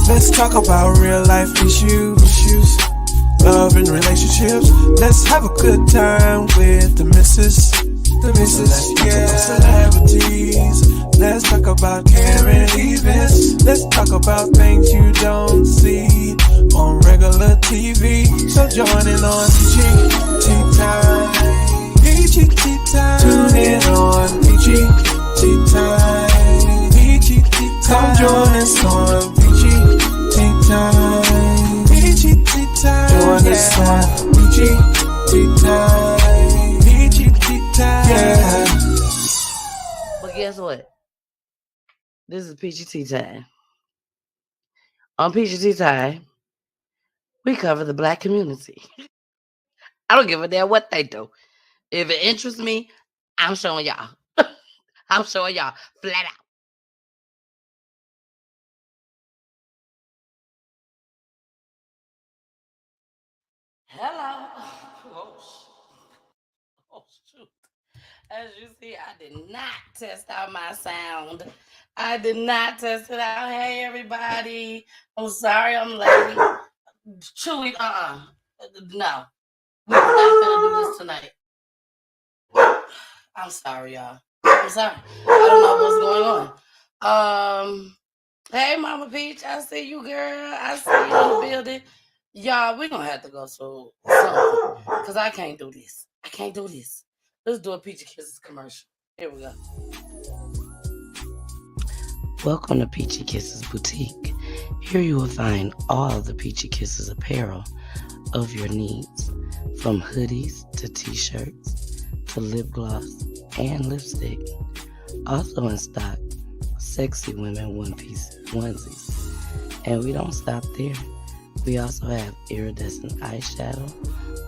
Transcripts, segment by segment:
Let's talk about real life issues, love and relationships. Let's have a good time with the missus, yeah. Celebrities. Let's talk about caring events. Let's talk about things you don't see on regular TV. So join in on PGT Time. PGT Time. Tune in on PGT Time. PGT Time. Come join us on PGT Time. PGT Time. Join us on PGT Time. PGT Time. Yeah. But guess what? This is PGT Time. On PGT Time, we cover the black community. I don't give a damn what they do. If it interests me, I'm showing y'all. I'm showing y'all flat out. Hello. Oh, shoot. As you see, I did not test out my sound. I did not test it out. Hey, everybody. I'm sorry I'm late. Chewy, no. We're not gonna do this tonight. I'm sorry, y'all. I'm sorry. I don't know what's going on. Hey, Mama Peach, I see you, girl. I see you in the building. Y'all, we're gonna have to go through something because I can't do this. I can't do this. Let's do a Peachy Kisses commercial. Here we go. Welcome to Peachy Kisses Boutique. Here you will find all the Peachy Kisses apparel of your needs, from hoodies to t-shirts to lip gloss and lipstick. Also in stock, sexy women onesies. And we don't stop there. We also have iridescent eyeshadow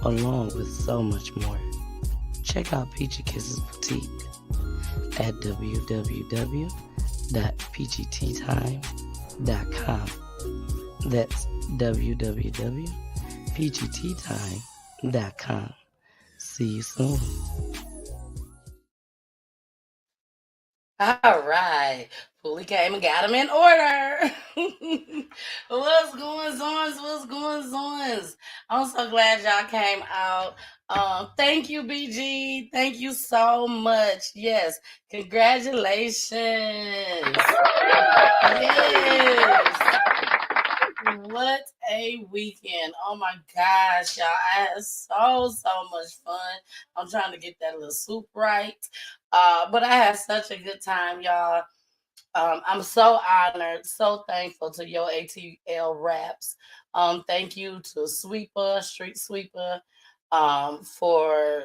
along with so much more. Check out Peachy Kisses Boutique at www.pgttime.com. That's www.pgttime.com. See you soon. All right. Fully came and got them in order. What's going on? I'm so glad y'all came out. Thank you, BG. Thank you so much. Yes. Congratulations. Yes. What a weekend. Oh my gosh, y'all. I had so much fun. I'm trying to get that little soup right. But I had such a good time, y'all. I'm so honored, so thankful to your ATL Raps. Thank you to Street Sweeper, for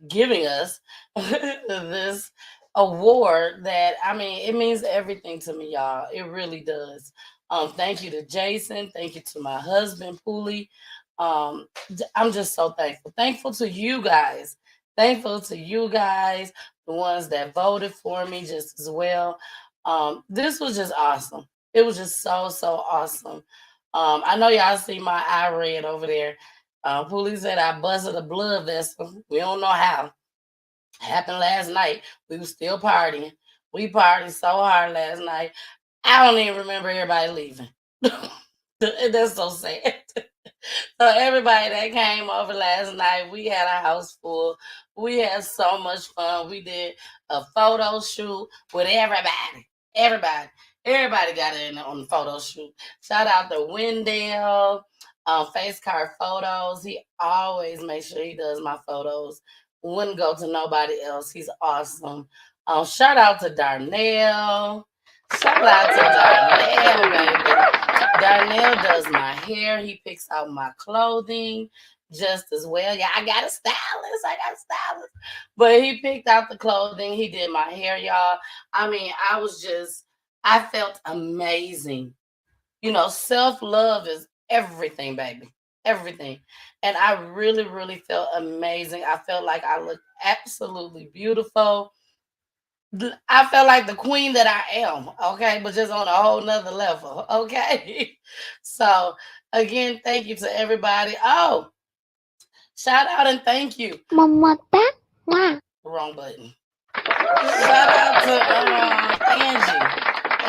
giving us this award that, I mean, it means everything to me, y'all. It really does. Thank you to Jason. Thank you to my husband, Pooley. I'm just so thankful. Thankful to you guys. The ones that voted for me just as well. This was just awesome. It was just so awesome. I know y'all see my eye red over there. Pooley said I busted a blood vessel. We don't know how. Happened last night. We were still partying. We partied so hard last night. I don't even remember everybody leaving. That's so sad. So everybody that came over last night, we had a house full. We had so much fun. We did a photo shoot with everybody. Everybody got in on the photo shoot. Shout out to Wendell, Face Card Photos. He always makes sure he does my photos. Wouldn't go to nobody else. He's awesome. Shout out to Darnell. Baby. Darnell does my hair. He picks out my clothing just as well. Yeah, I got a stylist. But he picked out the clothing. He did my hair, y'all. I mean, I felt amazing. You know, self-love is everything, baby. Everything. And I really felt amazing. I felt like I looked absolutely beautiful. I felt like the queen that I am, okay, but just on a whole nother level, okay? So, again, thank you to everybody. Oh, shout out and thank you. Mama, Wrong button. Shout out to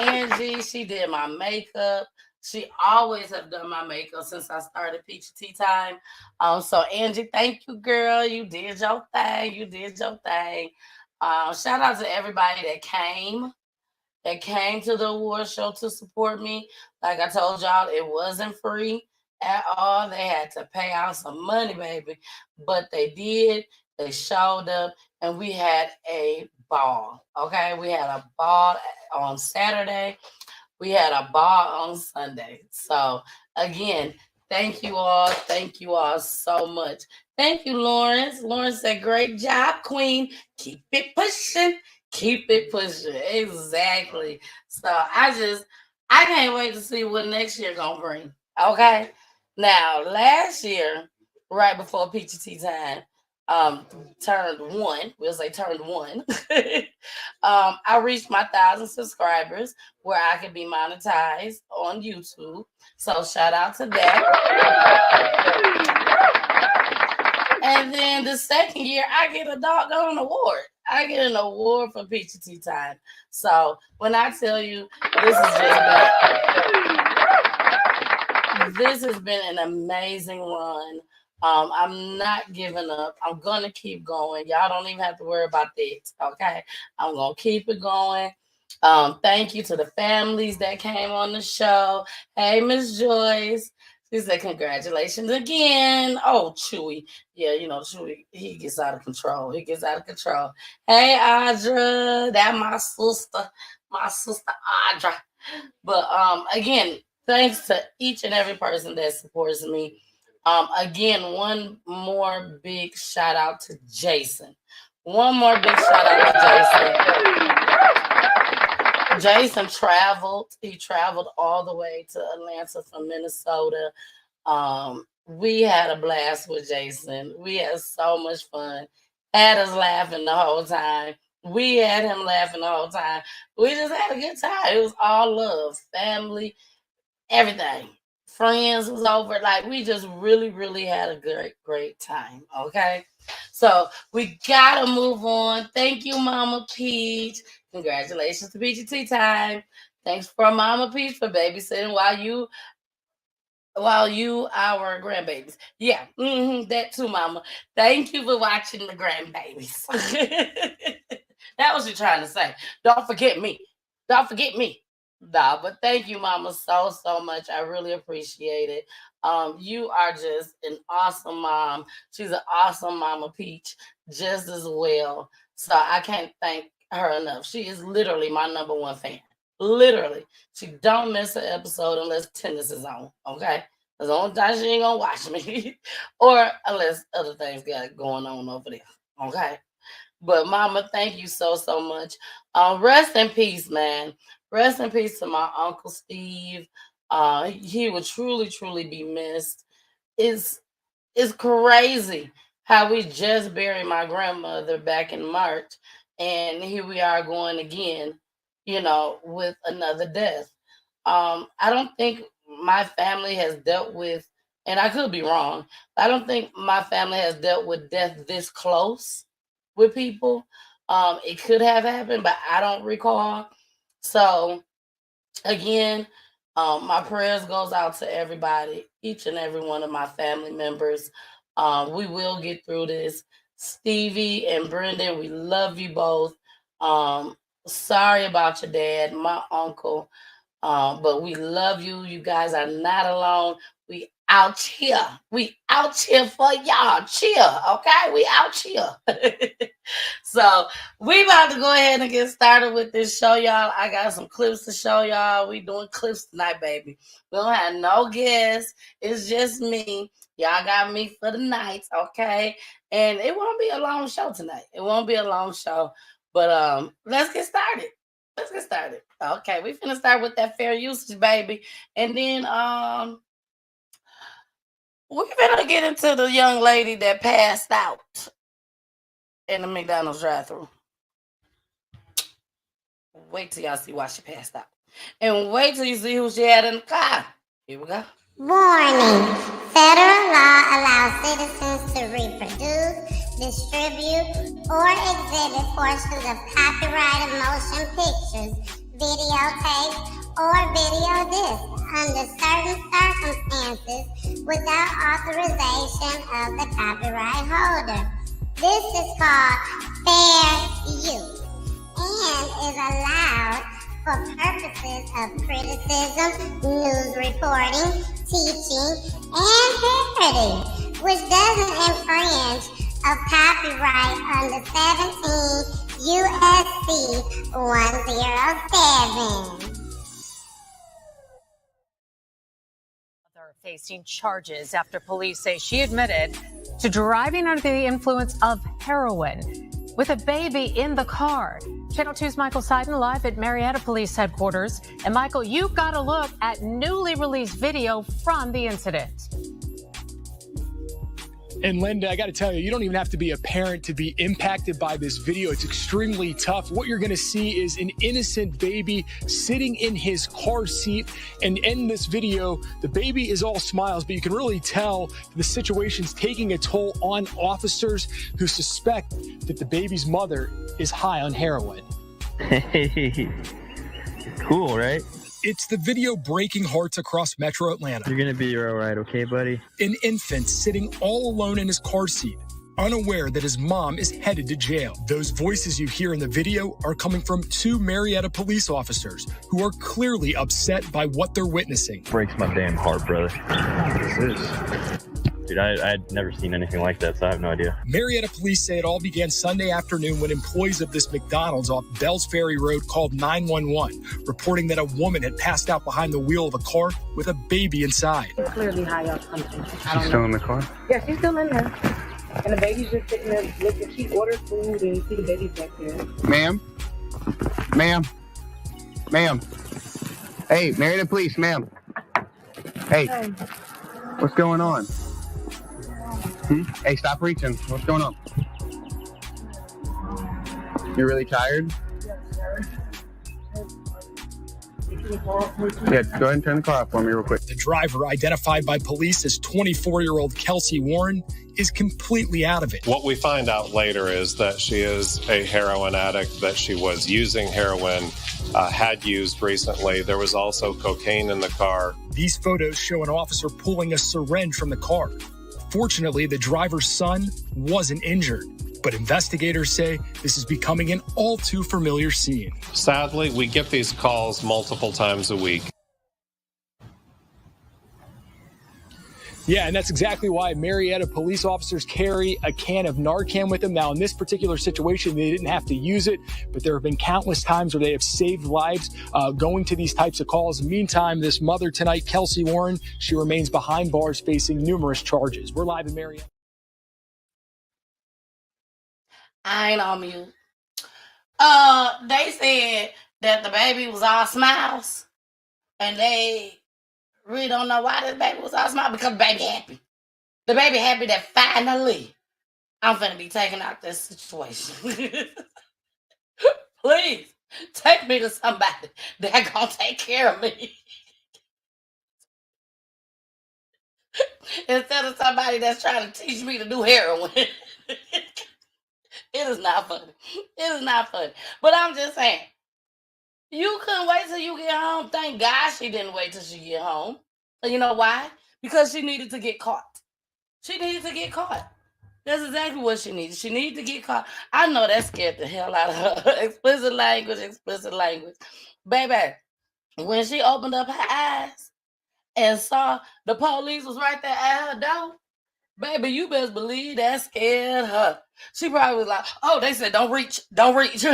Angie. She did my makeup. She always have done my makeup since I started Peachy Tea Time. So Angie, thank you, girl. You did your thing. You did your thing. Shout out to everybody that came to the award show to support me. Like I told y'all, it wasn't free at all. They had to pay out some money, baby. But they did. They showed up and we had a ball. Okay. We had a ball on Saturday. We had a ball on Sunday. So again, thank you all. Thank you all so much. Thank you, Lawrence. Lawrence said, great job, Queen. Keep it pushing. Keep it pushing. Exactly. So I can't wait to see what next year gonna bring. Okay. Now, last year, right before Peachy Tea Time, um, turned one. We'll say turned one. I reached my 1,000 subscribers where I could be monetized on YouTube. So shout out to that. And then the second year, I get a doggone award. I get an award for Peachy Tea Time. So when I tell you this has been an amazing run. I'm not giving up. I'm gonna keep going. Y'all don't even have to worry about that. Okay, I'm gonna keep it going. Thank you to the families that came on the show. Hey, Miss Joyce. She said, congratulations again. Oh, Chewy. Yeah, you know, Chewy, he gets out of control. He gets out of control. Hey, Audra. That my sister Audra. But again, thanks to each and every person that supports me. Again, one more big shout out to Jason. One more big shout out to Jason. Jason traveled. He traveled all the way to Atlanta from Minnesota. We had a blast with Jason. We had so much fun. Had us laughing the whole time. We had him laughing the whole time. We just had a good time. It was all love, family, everything. Friends was over. Like we just really, really had a great time. Okay. So we gotta move on. Thank you, Mama Peach. Congratulations to Peachy Tea Time. Thanks for Mama Peach for babysitting while you our grandbabies. Yeah, that too, Mama. Thank you for watching the grandbabies. That was you trying to say. Don't forget me. Don't forget me. Nah, but thank you, Mama, so much. I really appreciate it. You are just an awesome mom. She's an awesome Mama Peach, just as well. So I can't thank her enough. She is literally my number one fan. Literally, she don't miss an episode unless tennis is on. Okay, that's the only time she ain't gonna watch me, or unless other things got going on over there. Okay. But Mama, thank you so much. Rest in peace, man. Rest in peace to my Uncle Steve. He would truly be missed. It's it's crazy how we just buried my grandmother back in March, and here we are going again, with another death. I don't think my family has dealt with, and I could be wrong, I don't think my family has dealt with death this close with people. It could have happened, but I don't recall. So again, my prayers goes out to everybody, each and every one of my family members. We will get through this. Stevie and Brendan, we love you both. Sorry about your dad, my uncle. But we love you. You guys are not alone. We out here. We out here for y'all. Chill, okay? We out here. So we about to go ahead and get started with this show, y'all. I got some clips to show y'all. We doing clips tonight, baby. We don't have no guests. It's just me. Y'all got me for the night, okay? And it won't be a long show tonight. It won't be a long show. But let's get started. Let's get started. Okay, we finna start with that fair usage, baby. And then we're gonna get into the young lady that passed out in the McDonald's drive-thru. Wait till y'all see why she passed out. And wait till you see who she had in the car. Here we go. Warning. Federal law allows citizens to reproduce, distribute, or exhibit portions of copyrighted motion pictures, videotapes, or video discs under certain circumstances without authorization of the copyright holder. This is called fair use and is allowed for purposes of criticism, news reporting, teaching, and parody, which doesn't infringe of copyright under 17 U.S.C. 107. Facing charges after police say she admitted to driving under the influence of heroin with a baby in the car. Channel 2's Michael Seiden live at Marietta Police Headquarters. And Michael, you've got a look at newly released video from the incident. And Linda, I got to tell you, you don't even have to be a parent to be impacted by this video. It's extremely tough. What you're going to see is an innocent baby sitting in his car seat. And in this video, the baby is all smiles, but you can really tell the situation's taking a toll on officers who suspect that the baby's mother is high on heroin. Hey, cool, right? It's the video breaking hearts across Metro Atlanta. You're going to be all right, okay, buddy? An infant sitting all alone in his car seat, unaware that his mom is headed to jail. Those voices you hear in the video are coming from two Marietta police officers who are clearly upset by what they're witnessing. Breaks my damn heart, brother. This is... Dude, I'd never seen anything like that, so I have no idea. Marietta police say it all began Sunday afternoon when employees of this McDonald's off Bells Ferry Road called 911, reporting that a woman had passed out behind the wheel of a car with a baby inside. It's clearly high up something. She's still in the car? Yeah, she's still in there. And the baby's just sitting there looking. She ordered food and you see the baby's back there. Ma'am? Ma'am? Ma'am? Hey, Marietta police, ma'am. Hey, what's going on? Hey, stop reaching. What's going on? You're really tired? Yes, sir. Yeah, go ahead and turn the car off for me real quick. The driver, identified by police as 24-year-old Kelsey Warren, is completely out of it. What we find out later is that she is a heroin addict, that she was using heroin, had used recently. There was also cocaine in the car. These photos show an officer pulling a syringe from the car. Fortunately, the driver's son wasn't injured, but investigators say this is becoming an all too familiar scene. Sadly, we get these calls multiple times a week. Yeah, and that's exactly why Marietta police officers carry a can of Narcan with them. Now, in this particular situation, they didn't have to use it, but there have been countless times where they have saved lives going to these types of calls. Meantime, this mother tonight, Kelsey Warren, she remains behind bars facing numerous charges. We're live in Marietta. I ain't on mute. They said that the baby was all smiles, and they really don't know why this baby was all smiles, because the baby happy. The baby happy that finally I'm finna be taking out this situation. Please take me to somebody that gonna take care of me. Instead of somebody that's trying to teach me to do heroin. It is not funny. It is not funny. But I'm just saying, you couldn't wait till you get home. Thank God she didn't wait till she get home. And you know why? Because she needed to get caught. She needed to get caught. That's exactly what she needed. She needed to get caught. I know that scared the hell out of her. Explicit language. Baby, when she opened up her eyes and saw the police was right there at her door, baby, you best believe that scared her. She probably was like, oh, they said don't reach. Don't reach.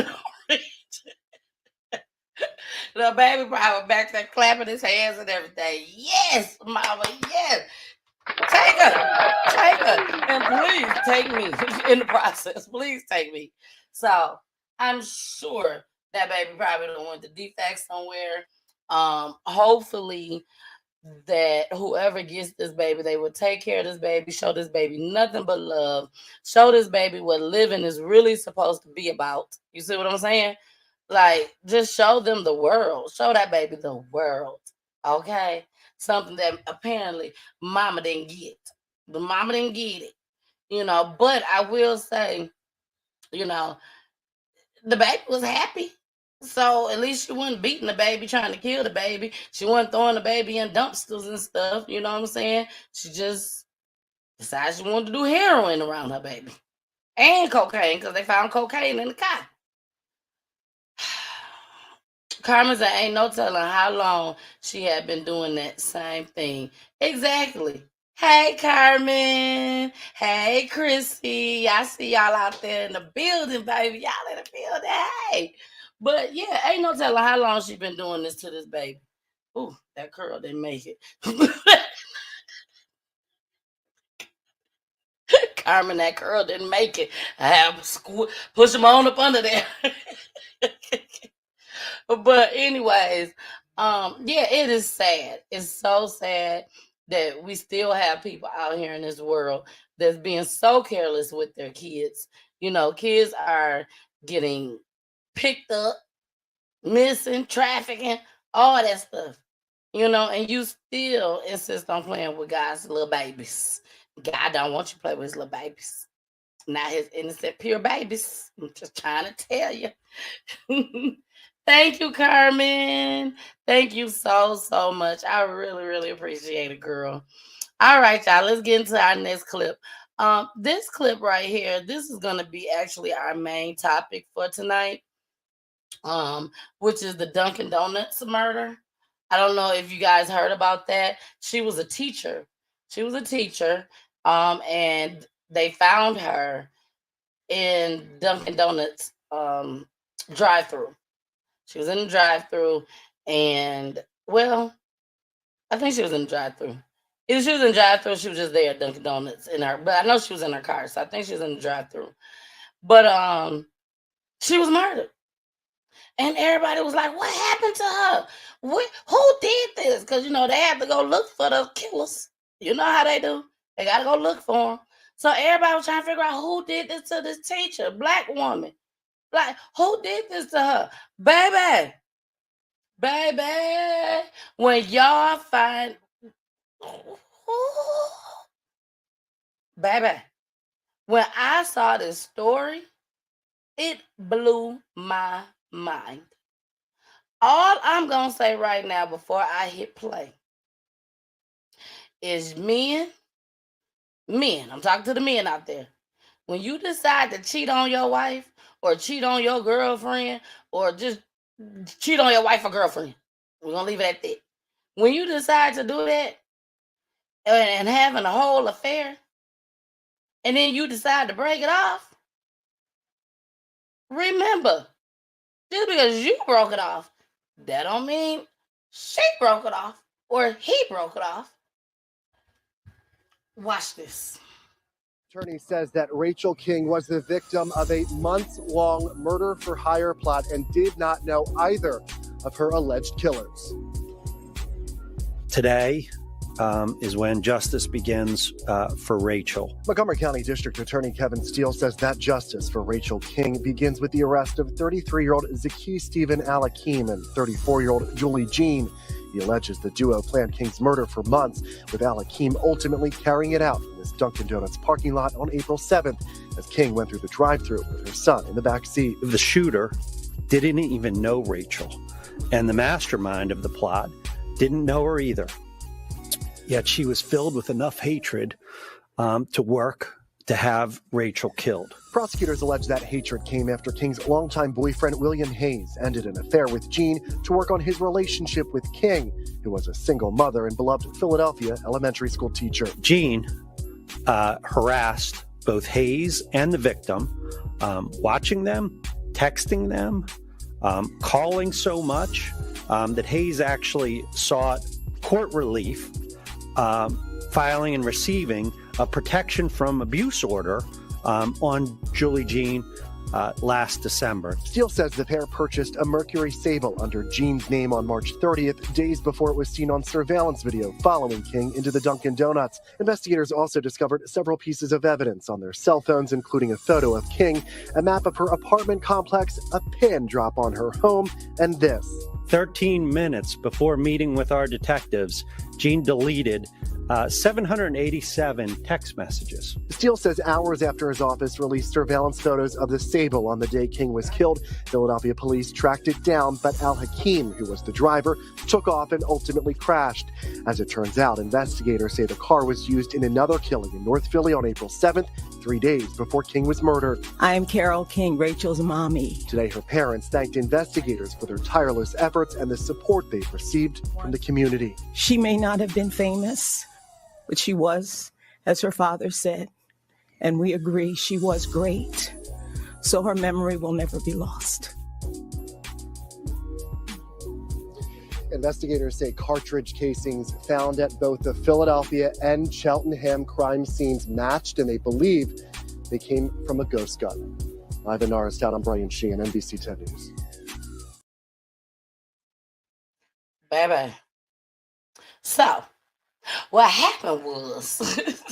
The baby probably back there clapping his hands and everything. Yes, mama, yes. Take her. And please take me in the process. Please take me. So I'm sure that baby probably done went to defect somewhere. Hopefully that whoever gets this baby, they will take care of this baby, show this baby nothing but love, show this baby what living is really supposed to be about. You see what I'm saying? Like, just show them the world. Show that baby the world. Okay? Something that apparently mama didn't get. The mama didn't get it. you know. But I will say, you know, the baby was happy. So at least she wasn't beating the baby, trying to kill the baby. She wasn't throwing the baby in dumpsters and stuff. You know what I'm saying? She just decided she wanted to do heroin around her baby. And cocaine, because they found cocaine in the car. Carmen said, ain't no telling how long she had been doing that same thing. Exactly. Hey, Carmen. Hey, Chrissy. I see y'all out there in the building, baby. Y'all in the building. Hey. But yeah, ain't no telling how long she been doing this to this baby. Ooh, that curl didn't make it. Carmen, that curl didn't make it. I have to push him on up under there. But anyways, yeah, it is sad. It's so sad that we still have people out here in this world that's being so careless with their kids. You know, kids are getting picked up, missing, trafficking, all that stuff. You know, and you still insist on playing with God's little babies. God don't want you to play with his little babies. Not his innocent, pure babies. I'm just trying to tell you. Thank you, Carmen. Thank you so, so much. I really, really appreciate it, girl. All right, y'all. Let's get into our next clip. This clip right here, this is going to be actually our main topic for tonight, which is the Dunkin' Donuts murder. I don't know if you guys heard about that. She was a teacher. And they found her in Dunkin' Donuts drive-thru. She was in the drive-thru, and well, I think she was in the drive-thru. Either she was in the drive-thru, or she was just there at Dunkin' Donuts but I know she was in her car, so I think she was in the drive-thru. But she was murdered, and everybody was like, "What happened to her? Who did this?" Because you know they have to go look for the killers. You know how they do. They gotta go look for them. So everybody was trying to figure out who did this to this teacher, black woman. Like, who did this to her? Baby, when y'all find, baby, when I saw this story, it blew my mind. All I'm going to say right now before I hit play is men, I'm talking to the men out there. When you decide to cheat on your wife or cheat on your girlfriend or just cheat on your wife or girlfriend, we're going to leave it at that. When you decide to do that and having a whole affair and then you decide to break it off, remember, just because you broke it off, that don't mean she broke it off or he broke it off. Watch this. Attorney says that Rachel King was the victim of a months-long murder-for-hire plot and did not know either of her alleged killers. Today is when justice begins for Rachel. Montgomery County District Attorney Kevin Steele says that justice for Rachel King begins with the arrest of 33-year-old Zaki Stephen Alakim and 34-year-old Julie Jean. He alleges the duo planned King's murder for months, with Alakim ultimately carrying it out in this Dunkin' Donuts parking lot on April 7th as King went through the drive-thru with her son in the back seat. The shooter didn't even know Rachel, and the mastermind of the plot didn't know her either. Yet she was filled with enough hatred to work to have Rachel killed. Prosecutors allege that hatred came after King's longtime boyfriend, William Hayes, ended an affair with Jean to work on his relationship with King, who was a single mother and beloved Philadelphia elementary school teacher. Jean harassed both Hayes and the victim, watching them, texting them, calling so much that Hayes actually sought court relief, filing and receiving a protection from abuse order on Julie Jean last December. Steele says the pair purchased a Mercury Sable under Jean's name on March 30th, days before it was seen on surveillance video following King into the Dunkin' Donuts. Investigators also discovered several pieces of evidence on their cell phones, including a photo of King, a map of her apartment complex, a pin drop on her home, and this. 13 minutes before meeting with our detectives, Jean deleted 787 text messages. Steele says hours after his office released surveillance photos of the Sable on the day King was killed, Philadelphia police tracked it down, but Al-Hakim, who was the driver, took off and ultimately crashed. As it turns out, investigators say the car was used in another killing in North Philly on April 7th, 3 days before King was murdered. I am Carol King, Rachel's mommy. Today, her parents thanked investigators for their tireless efforts and the support they've received from the community. She may not have been famous, but she was, as her father said, and we agree she was great. So her memory will never be lost. Investigators say cartridge casings found at both the Philadelphia and Cheltenham crime scenes matched, and they believe they came from a ghost gun. Live in Norristown, I'm Brian Sheehan, NBC 10 News. Baby. So, what happened was,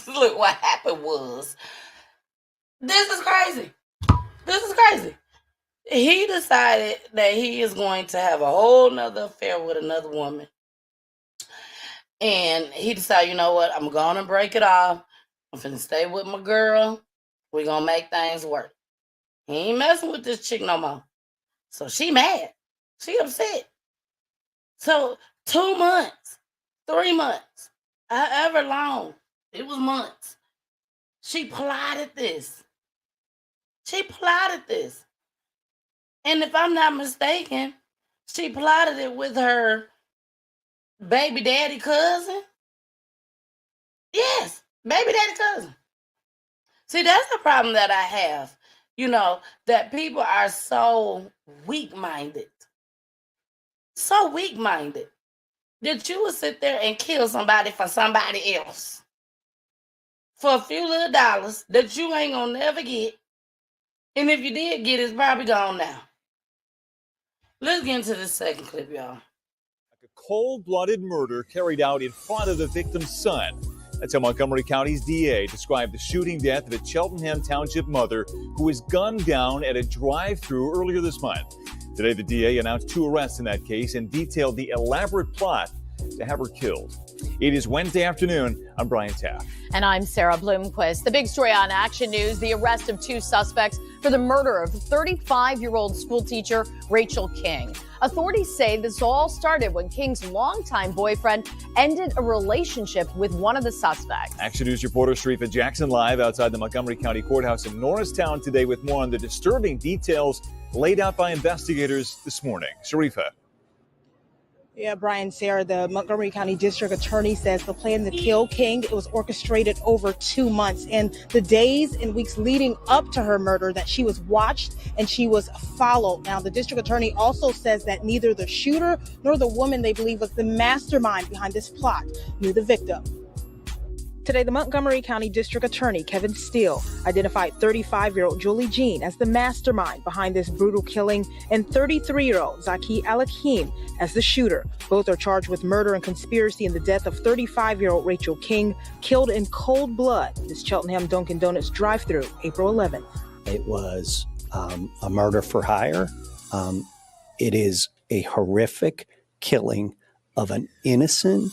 look, what happened was, this is crazy. This is crazy. He decided that he is going to have a whole nother affair with another woman. And he decided, you know what, I'm going to break it off. I'm finna stay with my girl. We're going to make things work. He ain't messing with this chick no more. So she mad. She upset. So 2 months, 3 months, however long, it was months. She plotted this. She plotted this. And if I'm not mistaken, she plotted it with her baby daddy cousin. Yes, baby daddy cousin. See, that's the problem that I have. You know, that people are so weak-minded. So weak-minded that you would sit there and kill somebody for somebody else. For a few little dollars that you ain't gonna never get. And if you did get it, it's probably gone now. Let's get into this second clip, y'all. A cold-blooded murder carried out in front of the victim's son. That's how Montgomery County's DA described the shooting death of a Cheltenham Township mother who was gunned down at a drive-thru earlier this month. Today, the DA announced 2 arrests in that case and detailed the elaborate plot to have her killed. It is Wednesday afternoon. I'm Brian Taft. And I'm Sarah Bloomquist. The big story on Action News, the arrest of 2 suspects for the murder of 35-year-old school teacher Rachel King. Authorities say this all started when King's longtime boyfriend ended a relationship with one of the suspects. Action News reporter Sharifa Jackson live outside the Montgomery County Courthouse in Norristown today with more on the disturbing details laid out by investigators this morning. Sharifa. Yeah, Brian, Sarah, the Montgomery County District Attorney says the plan to kill King, it was orchestrated over 2 months. And the days and weeks leading up to her murder that she was watched and she was followed. Now, the District Attorney also says that neither the shooter nor the woman they believe was the mastermind behind this plot knew the victim. Today, the Montgomery County District Attorney, Kevin Steele, identified 35-year-old Julie Jean as the mastermind behind this brutal killing and 33-year-old Zaki Al-Hakim as the shooter. Both are charged with murder and conspiracy in the death of 35-year-old Rachel King, killed in cold blood in this Cheltenham Dunkin' Donuts drive-thru April 11th. It was a murder for hire. It is a horrific killing of an innocent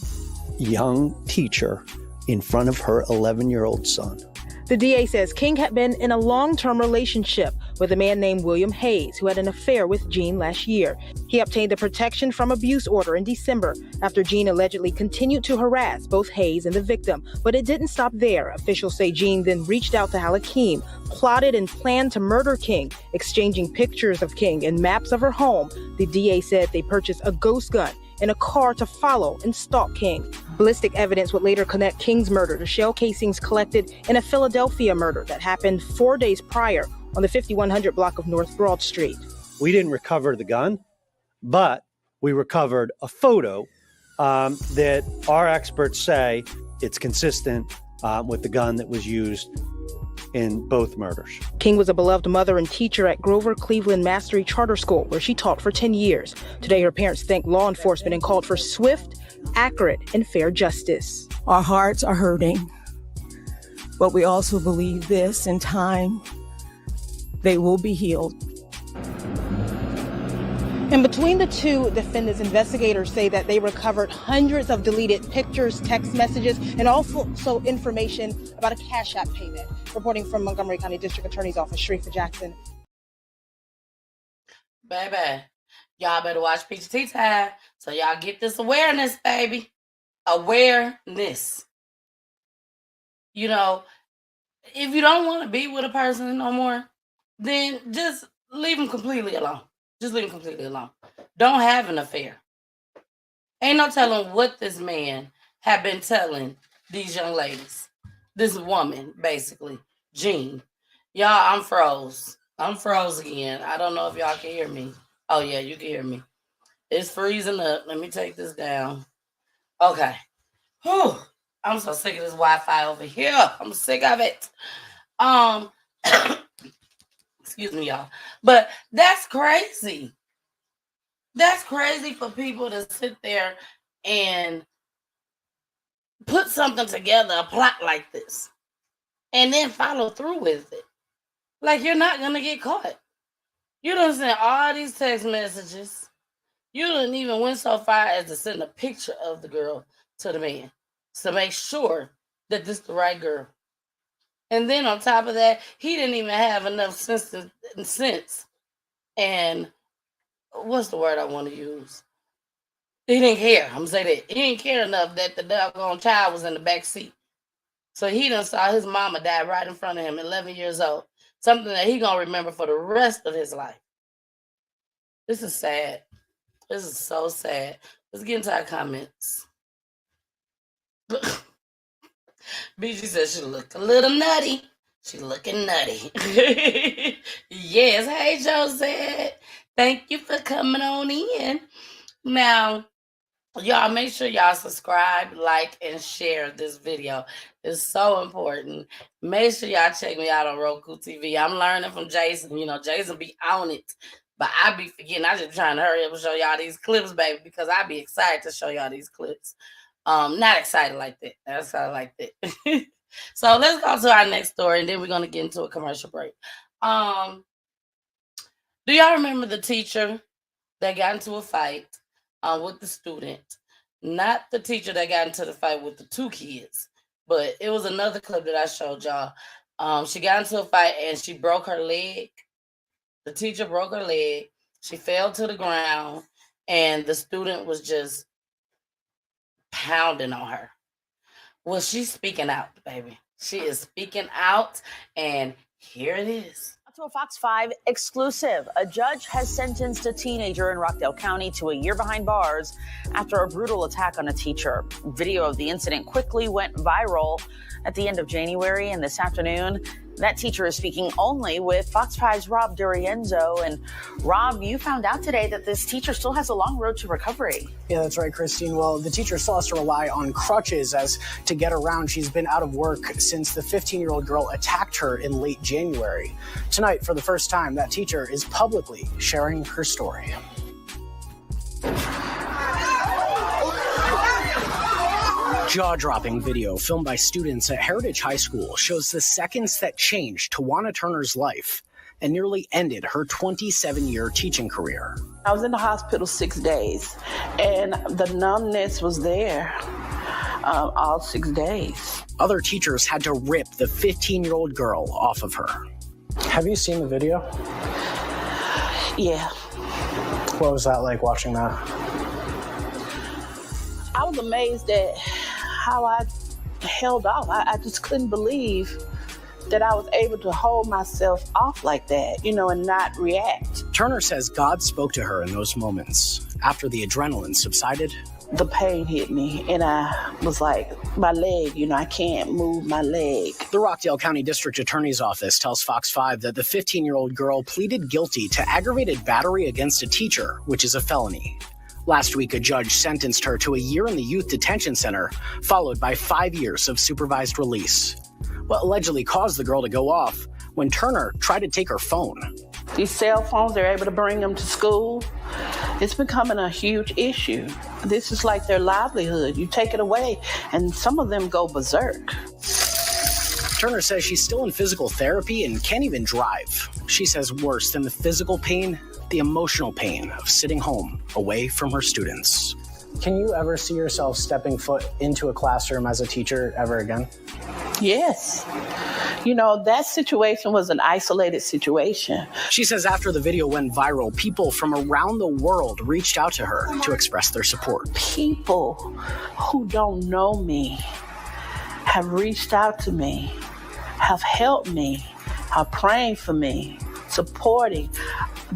young teacher in front of her 11-year-old son. The DA says King had been in a long-term relationship with a man named William Hayes, who had an affair with Jean last year. He obtained a protection from abuse order in December after Jean allegedly continued to harass both Hayes and the victim. But it didn't stop there. Officials say Jean then reached out to Al-Hakim, plotted and planned to murder King, exchanging pictures of King and maps of her home. The DA said they purchased a ghost gun in a car to follow and stalk King. Ballistic evidence would later connect King's murder to shell casings collected in a Philadelphia murder that happened 4 days prior on the 5100 block of North Broad Street. We didn't recover the gun, but we recovered a photo that our experts say it's consistent with the gun that was used in both murders. King was a beloved mother and teacher at Grover Cleveland Mastery Charter School, where she taught for 10 years. Today, her parents thanked law enforcement and called for swift, accurate, and fair justice. Our hearts are hurting, but we also believe this, in time, they will be healed. And between the two defendants, investigators say that they recovered hundreds of deleted pictures, text messages, and also information about a Cash App payment. Reporting from Montgomery County District Attorney's Office, Sharifa Jackson. Baby, y'all better watch Peach Tea Time so y'all get this awareness, baby. Awareness. You know, if you don't want to be with a person no more, then just leave them completely alone. Just leave them completely alone. Don't have an affair. Ain't no telling what this man had been telling these young ladies. This woman, basically, Jean. Y'all, I'm froze. I'm froze again. I don't know if y'all can hear me. Oh, yeah, you can hear me. It's freezing up. Let me take this down. Okay. Whew. I'm so sick of this Wi-Fi over here. I'm sick of it. Excuse me, y'all. But that's crazy. That's crazy for people to sit there and put something together, a plot like this, and then follow through with it. Like, you're not going to get caught. You done sent all these text messages. You didn't even went so far as to send a picture of the girl to the man to make sure that this is the right girl. And then on top of that, he didn't even have enough sense and what's the word I want to use? He didn't care. I'm going to say that. He didn't care enough that the doggone child was in the back seat. So he done saw his mama die right in front of him, 11 years old. Something that he going to remember for the rest of his life. This is sad. This is so sad. Let's get into our comments. BG says she look a little nutty. She looking nutty. Yes. Hey, Josette. Thank you for coming on in. Now, y'all make sure y'all subscribe, like, and share this video. It's so important. Make sure y'all check me out on Roku TV. I'm learning from Jason. You know, Jason be on it. But I be forgetting. I just trying to hurry up and show y'all these clips, baby, because I be excited to show y'all these clips. Not excited like that. That's how I like that. So let's go to our next story, and then we're going to get into a commercial break. Do y'all remember the teacher that got into a fight with the student? Not the teacher that got into the fight with the two kids, but it was another clip that I showed y'all. She got into a fight, and she broke her leg. The teacher broke her leg. She fell to the ground, and the student was just pounding on her. Well, she's speaking out, baby. She is speaking out, and here it is. To a Fox 5 exclusive. A judge has sentenced a teenager in Rockdale County to a year behind bars after a brutal attack on a teacher. Video of the incident quickly went viral at the end of January, and this afternoon, that teacher is speaking only with Fox 5's Rob Durienzo. And Rob, you found out today that this teacher still has a long road to recovery. Yeah, that's right, Christine. Well, the teacher still has to rely on crutches as to get around. She's been out of work since the 15-year-old girl attacked her in late January. Tonight, for the first time, that teacher is publicly sharing her story. Jaw-dropping video filmed by students at Heritage High School shows the seconds that changed Tawana Turner's life and nearly ended her 27-year teaching career. I was in the hospital 6 days, and the numbness was there all 6 days. Other teachers had to rip the 15-year-old girl off of her. Have you seen the video? Yeah. What was that like watching that? I was amazed at how I held off. I just couldn't believe that I was able to hold myself off like that, and not react. Turner says God spoke to her in those moments. After the adrenaline subsided, the pain hit me, and I was like, my leg, I can't move my leg. The Rockdale County District Attorney's Office tells Fox 5 that the 15-year-old girl pleaded guilty to aggravated battery against a teacher, which is a felony. Last week, a judge sentenced her to a year in the youth detention center, followed by 5 years of supervised release. What allegedly caused the girl to go off when Turner tried to take her phone. These cell phones, they're able to bring them to school. It's becoming a huge issue. This is like their livelihood. You take it away, and some of them go berserk. Turner says she's still in physical therapy and can't even drive. She says worse than the physical pain the emotional pain of sitting home away from her students. Can you ever see yourself stepping foot into a classroom as a teacher ever again? Yes. You know, that situation was an isolated situation. She says after the video went viral, people from around the world reached out to her to express their support. People who don't know me have reached out to me, have helped me, are praying for me, supporting.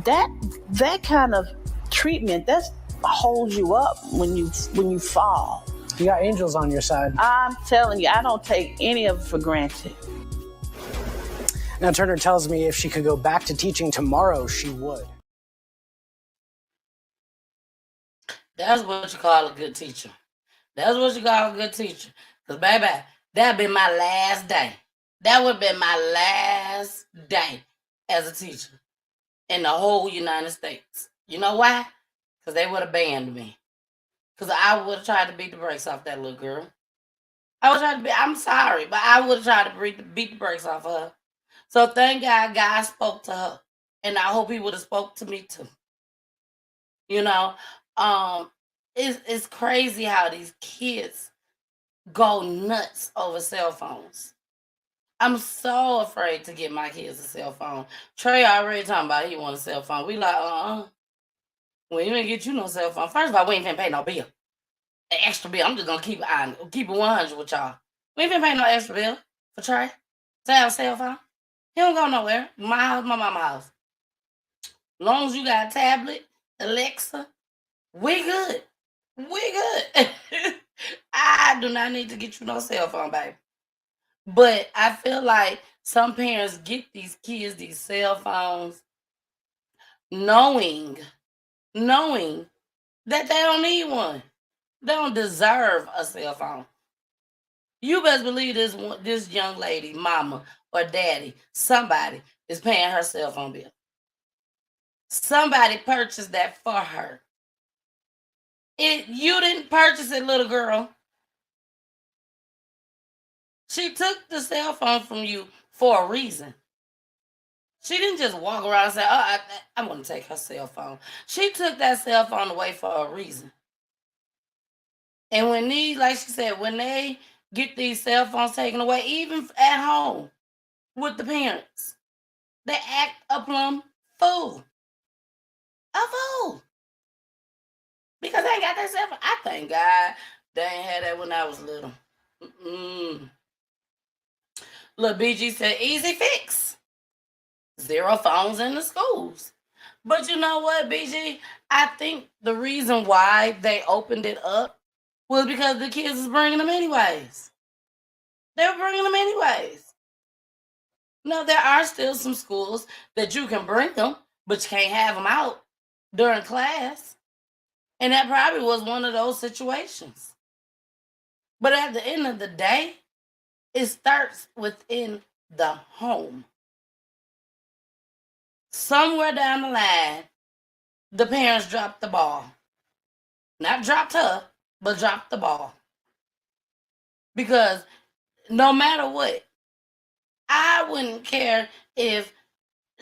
That kind of treatment, that holds you up when you fall. You got angels on your side. I'm telling you, I don't take any of it for granted. Now, Turner tells me if she could go back to teaching tomorrow, she would. That's what you call a good teacher. That's what you call a good teacher. Because, baby, that'd be my last day. That would be my last day as a teacher in the whole United States. You know why? Because they would have banned me. Because I would have tried to beat the brakes off that little girl. I'm sorry, but I would have tried to beat the brakes off of her. So thank God God spoke to her. And I hope he would have spoke to me too. You know, it's crazy how these kids go nuts over cell phones. I'm so afraid to get my kids a cell phone. Trey already talking about he want a cell phone. We like, we ain't get you no cell phone. First of all, we ain't finna pay no bill. An extra bill. I'm just gonna keep it 100 with y'all. We ain't finna pay no extra bill for Trey to have a cell phone. He don't go nowhere. My house, my mama's house. As long as you got a tablet, Alexa, we good. We good. I do not need to get you no cell phone, baby. But I feel like some parents get these kids these cell phones knowing that they don't need one. They don't deserve a cell phone. You best believe this young lady, mama or daddy, somebody is paying her cell phone bill. Somebody purchased that for her. You didn't purchase it, little girl. She took the cell phone from you for a reason. She didn't just walk around and say, I'm going to take her cell phone. She took that cell phone away for a reason. And when like she said, when they get these cell phones taken away, even at home with the parents, they act a plumb fool. A fool. Because they ain't got that cell phone. I thank God they ain't had that when I was little. Look, BG said, easy fix. 0 phones in the schools. But you know what, BG? I think the reason why they opened it up was because the kids is bringing them anyways. They were bringing them anyways. No, there are still some schools that you can bring them, but you can't have them out during class. And that probably was one of those situations. But at the end of the day, it starts within the home. Somewhere down the line, the parents dropped the ball. Not dropped her, but dropped the ball. Because no matter what, I wouldn't care if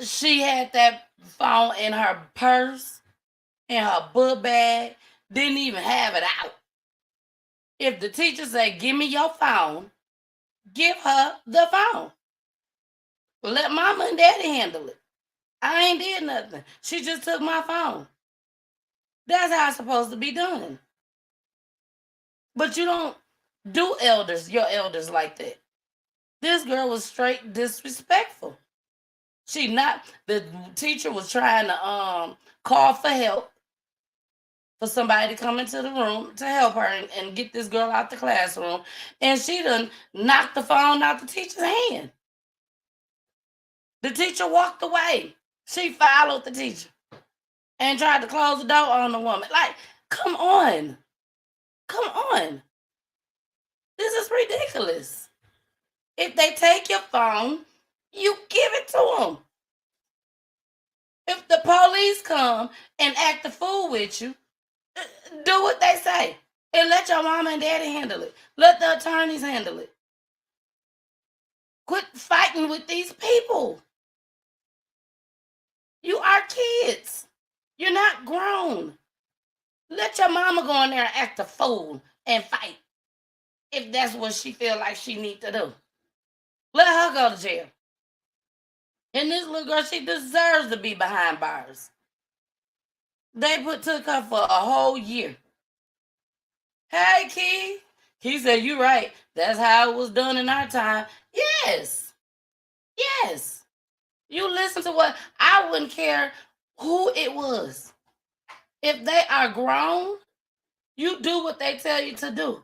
she had that phone in her purse, in her book bag, didn't even have it out. If the teacher said, give me your phone, give her the phone. Let mama and daddy handle it. I ain't did nothing. She just took my phone. That's how it's supposed to be done. But you don't do your elders like that. This girl was straight disrespectful. The teacher was trying to call for help for somebody to come into the room to help her and get this girl out the classroom. And she done knocked the phone out the teacher's hand. The teacher walked away. She followed the teacher and tried to close the door on the woman. Like, come on. Come on. This is ridiculous. If they take your phone, you give it to them. If the police come and act a fool with you, do what they say. And let your mama and daddy handle it. Let the attorneys handle it. Quit fighting with these people. You are kids. You're not grown. Let your mama go in there and act a fool and fight if that's what she feel like she need to do. Let her go to jail. And this little girl, she deserves to be behind bars. They took her for a whole year. Hey, Key. He said, you right. That's how it was done in our time. Yes. Yes. You listen to what I wouldn't care who it was. If they are grown, you do what they tell you to do.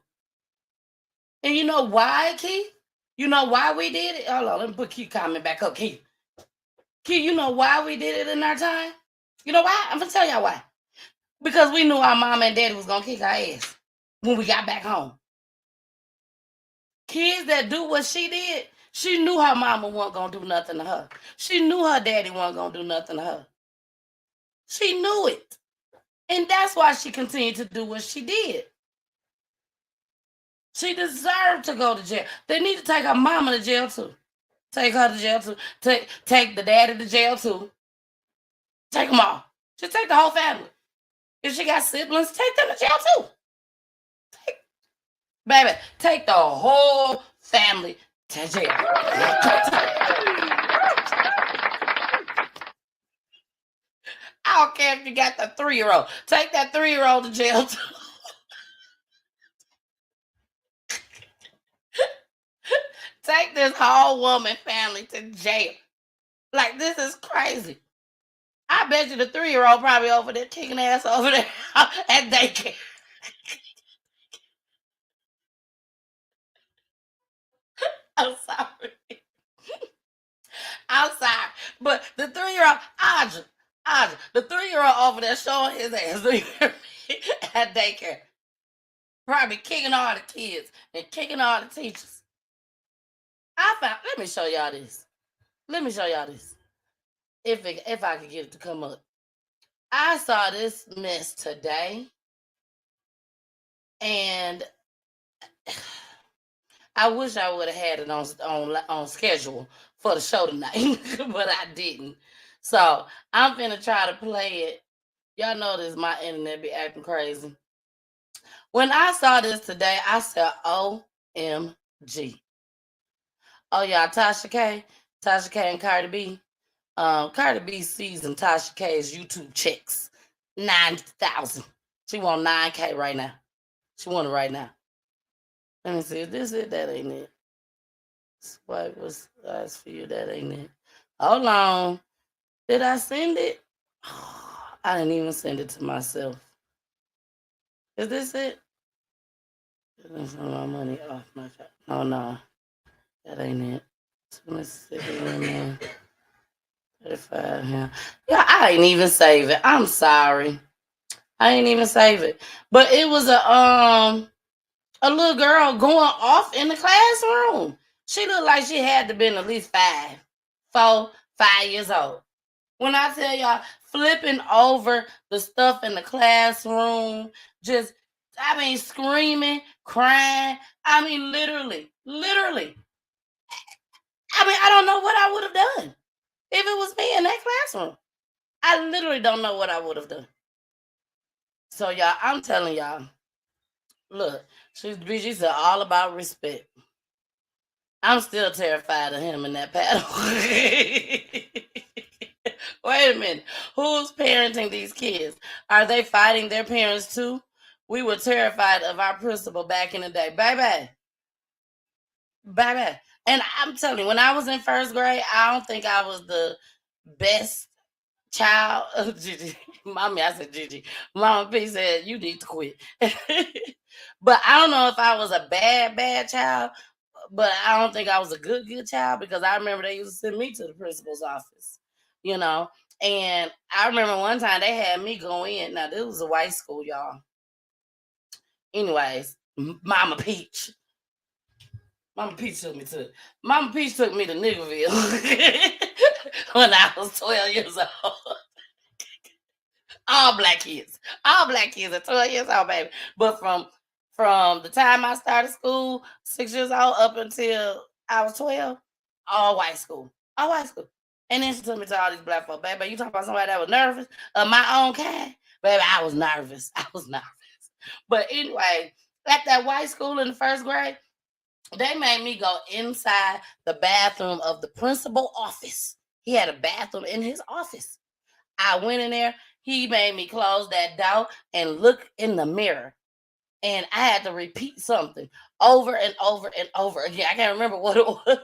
And you know why, Key? You know why we did it? Hold on, let me put Key comment back up. Key, you know why we did it in our time? You know why? I'm gonna tell y'all why. Because we knew our mama and daddy was gonna kick our ass when we got back home. Kids that do what she did, she knew her mama wasn't gonna do nothing to her. She knew her daddy wasn't gonna do nothing to her. She knew it. And that's why she continued to do what she did. She deserved to go to jail. They need to take her mama to jail too. Take her to jail too. Take the daddy to jail too. Take them all. Just take the whole family. If she got siblings, take them to jail too. Baby, take the whole family to jail. I don't care if you got the 3-year-old. Take that 3-year-old to jail too. Take this whole woman family to jail. Like, this is crazy. I bet you the 3-year-old probably over there kicking ass over there at daycare. I'm sorry. I'm sorry. But the 3-year-old, Audrey, the 3-year-old over there showing his ass at daycare. Probably kicking all the kids and kicking all the teachers. Let me show y'all this. If I could get it to come up. I saw this mess today. And I wish I would have had it on schedule for the show tonight, but I didn't. So I'm finna try to play it. Y'all notice my internet be acting crazy. When I saw this today, I said, OMG. Oh, y'all, Tasha K and Cardi B. Cardi B season Tasha K's YouTube checks. 9,000. She want 9K right now. She want it right now. Let me see. Is this it? That ain't it. Swipe was eyes for you. That ain't it. Hold on. Did I send it? I didn't even send it to myself. Is this it? That's my money off my phone. Oh no. That ain't it. Mississippi women. 35 here. Yeah, I ain't even save it. I'm sorry. I ain't even save it. But it was a little girl going off in the classroom. She looked like she had to been at least 5 years old. When I tell y'all, flipping over the stuff in the classroom, just, screaming, crying. Literally. I don't know what I would have done if it was me in that classroom. I literally don't know what I would have done. So, y'all, I'm telling y'all, look, BG said all about respect. I'm still terrified of him in that paddle. Wait a minute. Who's parenting these kids? Are they fighting their parents too? We were terrified of our principal back in the day. Baby. And I'm telling you, when I was in first grade, I don't think I was the best child of Gigi. Mommy, I said Gigi. Mama P said, you need to quit. But I don't know if I was a bad child, but I don't think I was a good child, because I remember they used to send me to the principal's office, And I remember one time they had me go in. Now, this was a white school, y'all. Anyways, Mama Peach took me to Niggerville when I was 12 years old. All black kids at 12 years old, baby. But from the time I started school, 6 years old, up until I was 12, all white school. And then she took me to all these black folk. Baby, you talking about somebody that was nervous? Of my own kind? Baby, I was nervous. I was nervous. But anyway, at that white school in the first grade, they made me go inside the bathroom of the principal office. He had a bathroom in his office. I went in there. He made me close that door and look in the mirror. And I had to repeat something over and over and over again. I can't remember what it was.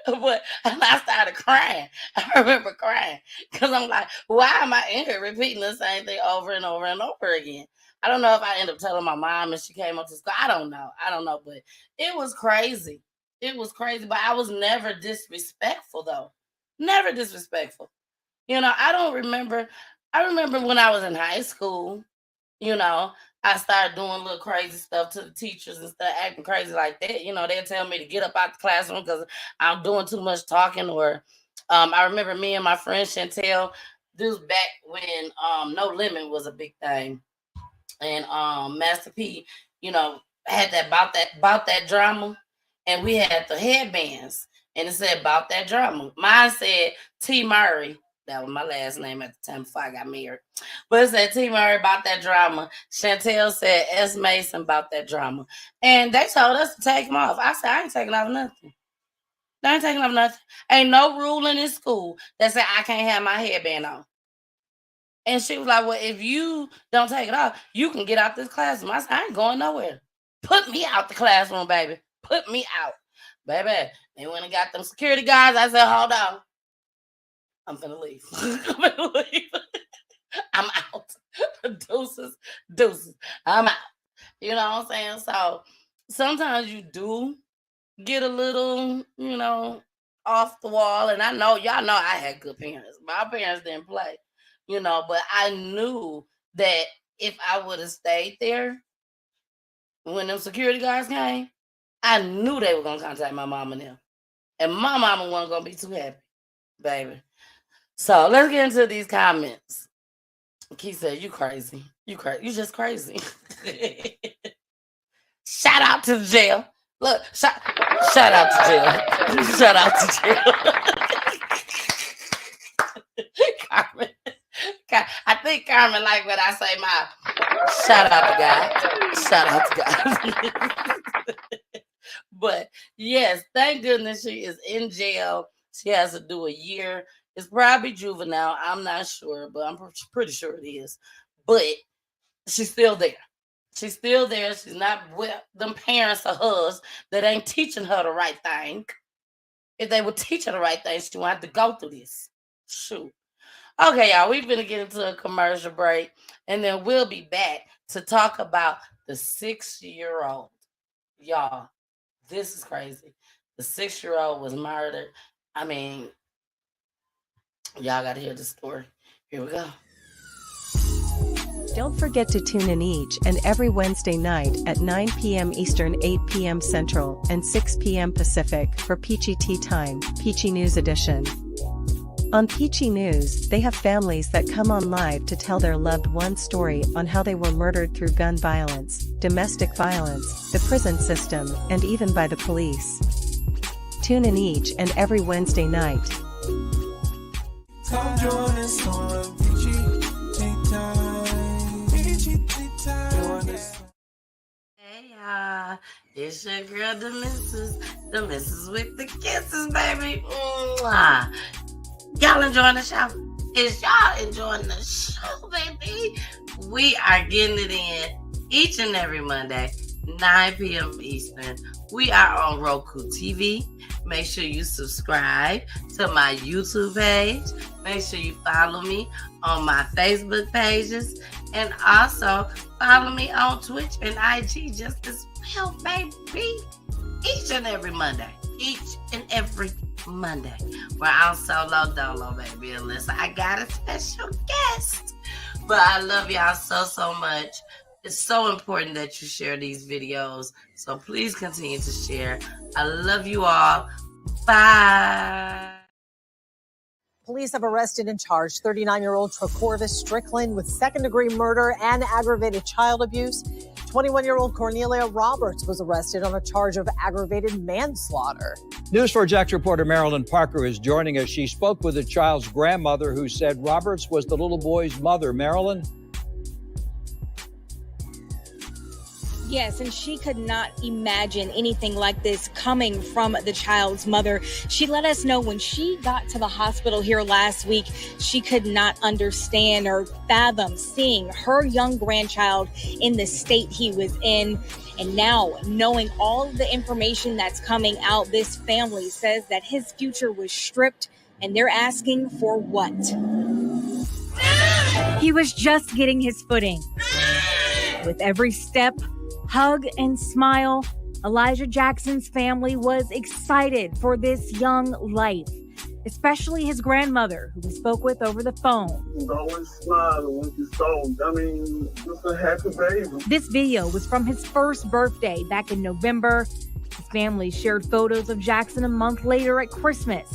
But I started crying. I remember crying because I'm like, why am I in here repeating the same thing over and over and over again? I don't know if I ended up telling my mom and she came up to school. I don't know. But it was crazy. It was crazy. But I was never disrespectful, though. Never disrespectful. You know, I remember when I was in high school, you know, I started doing little crazy stuff to the teachers and stuff, acting crazy like that. You know, they'll tell me to get up out the classroom because I'm doing too much talking. Or I remember me and my friend Chantel, this was back when No Limit was a big thing. And Master P, you know, had that about that drama. And we had the headbands. And it said about that drama. Mine said T. Murray. That was my last name at the time before I got married. But it said T. Murray about that drama. Chantel said S. Mason about that drama. And they told us to take them off. I said, I ain't taking off nothing. I ain't taking off nothing. Ain't no rule in this school that said I can't have my headband on. And she was like, well, if you don't take it off, you can get out this classroom. I said, I ain't going nowhere. Put me out the classroom, baby. Put me out. Baby, they went and got them security guards. I said, hold on. I'm finna leave. I'm out. Deuces. I'm out. You know what I'm saying? So sometimes you do get a little, you know, off the wall. And I know, y'all know I had good parents. My parents didn't play, you know, but I knew that if I would have stayed there when them security guards came, I knew they were going to contact my mom and them. And my mama wasn't going to be too happy, baby. So let's get into these comments. Keith said, you crazy. You just crazy. Shout out to the jail. Look, shout out to jail. Shout out to jail. Carmen. I think Carmen like when I say my shout out to God. Shout out to God. But yes, thank goodness she is in jail. She has to do a year. It's probably juvenile. I'm not sure, but I'm pretty sure it is. But she's still there. She's still there. She's not with them parents of hers that ain't teaching her the right thing. If they would teach her the right thing, she won't have to go through this. Shoot. Okay, y'all, we're going to get into a commercial break, and then we'll be back to talk about the 6-year-old. Y'all, this is crazy. The 6-year-old was murdered. I mean, y'all got to hear the story. Here we go. Don't forget to tune in each and every Wednesday night at 9 p.m. Eastern, 8 p.m. Central, and 6 p.m. Pacific for Peachy Tea Time, Peachy News Edition. On Peachy News, they have families that come on live to tell their loved one's story on how they were murdered through gun violence, domestic violence, the prison system, and even by the police. Tune in each and every Wednesday night. Come join us on Peachy Tea Time. Peachy Tea Time. Hey y'all, it's your girl, the missus with the kisses, baby. Mwah. Y'all enjoying the show? Is y'all enjoying the show, baby? We are getting it in each and every Monday, 9 p.m. Eastern. We are on Roku TV. Make sure you subscribe to my YouTube page. Make sure you follow me on my Facebook pages. And also follow me on Twitch and IG just as well, baby. Each and every Monday. Where I'm solo dolo, baby, unless I got a special guest. But I love y'all so much. It's so important that you share these videos. So please continue to share. I love you all. Bye. Police have arrested and charged 39-year-old Trecorvis Strickland with second-degree murder and aggravated child abuse. 21-year-old Cornelia Roberts was arrested on a charge of aggravated manslaughter. News 4 Jax reporter Marilyn Parker is joining us. She spoke with the child's grandmother who said Roberts was the little boy's mother. Marilyn? Yes, and she could not imagine anything like this coming from the child's mother. She let us know when she got to the hospital here last week, she could not understand or fathom seeing her young grandchild in the state he was in. And now, knowing all of the information that's coming out, this family says that his future was stripped, and they're asking for what? He was just getting his footing. With every step, hug, and smile, Elijah Jackson's family was excited for this young life, especially his grandmother, who we spoke with over the phone. He's always smiling when he's sold. I mean, just a happy baby. This video was from his first birthday back in November. His family shared photos of Jackson a month later at Christmas.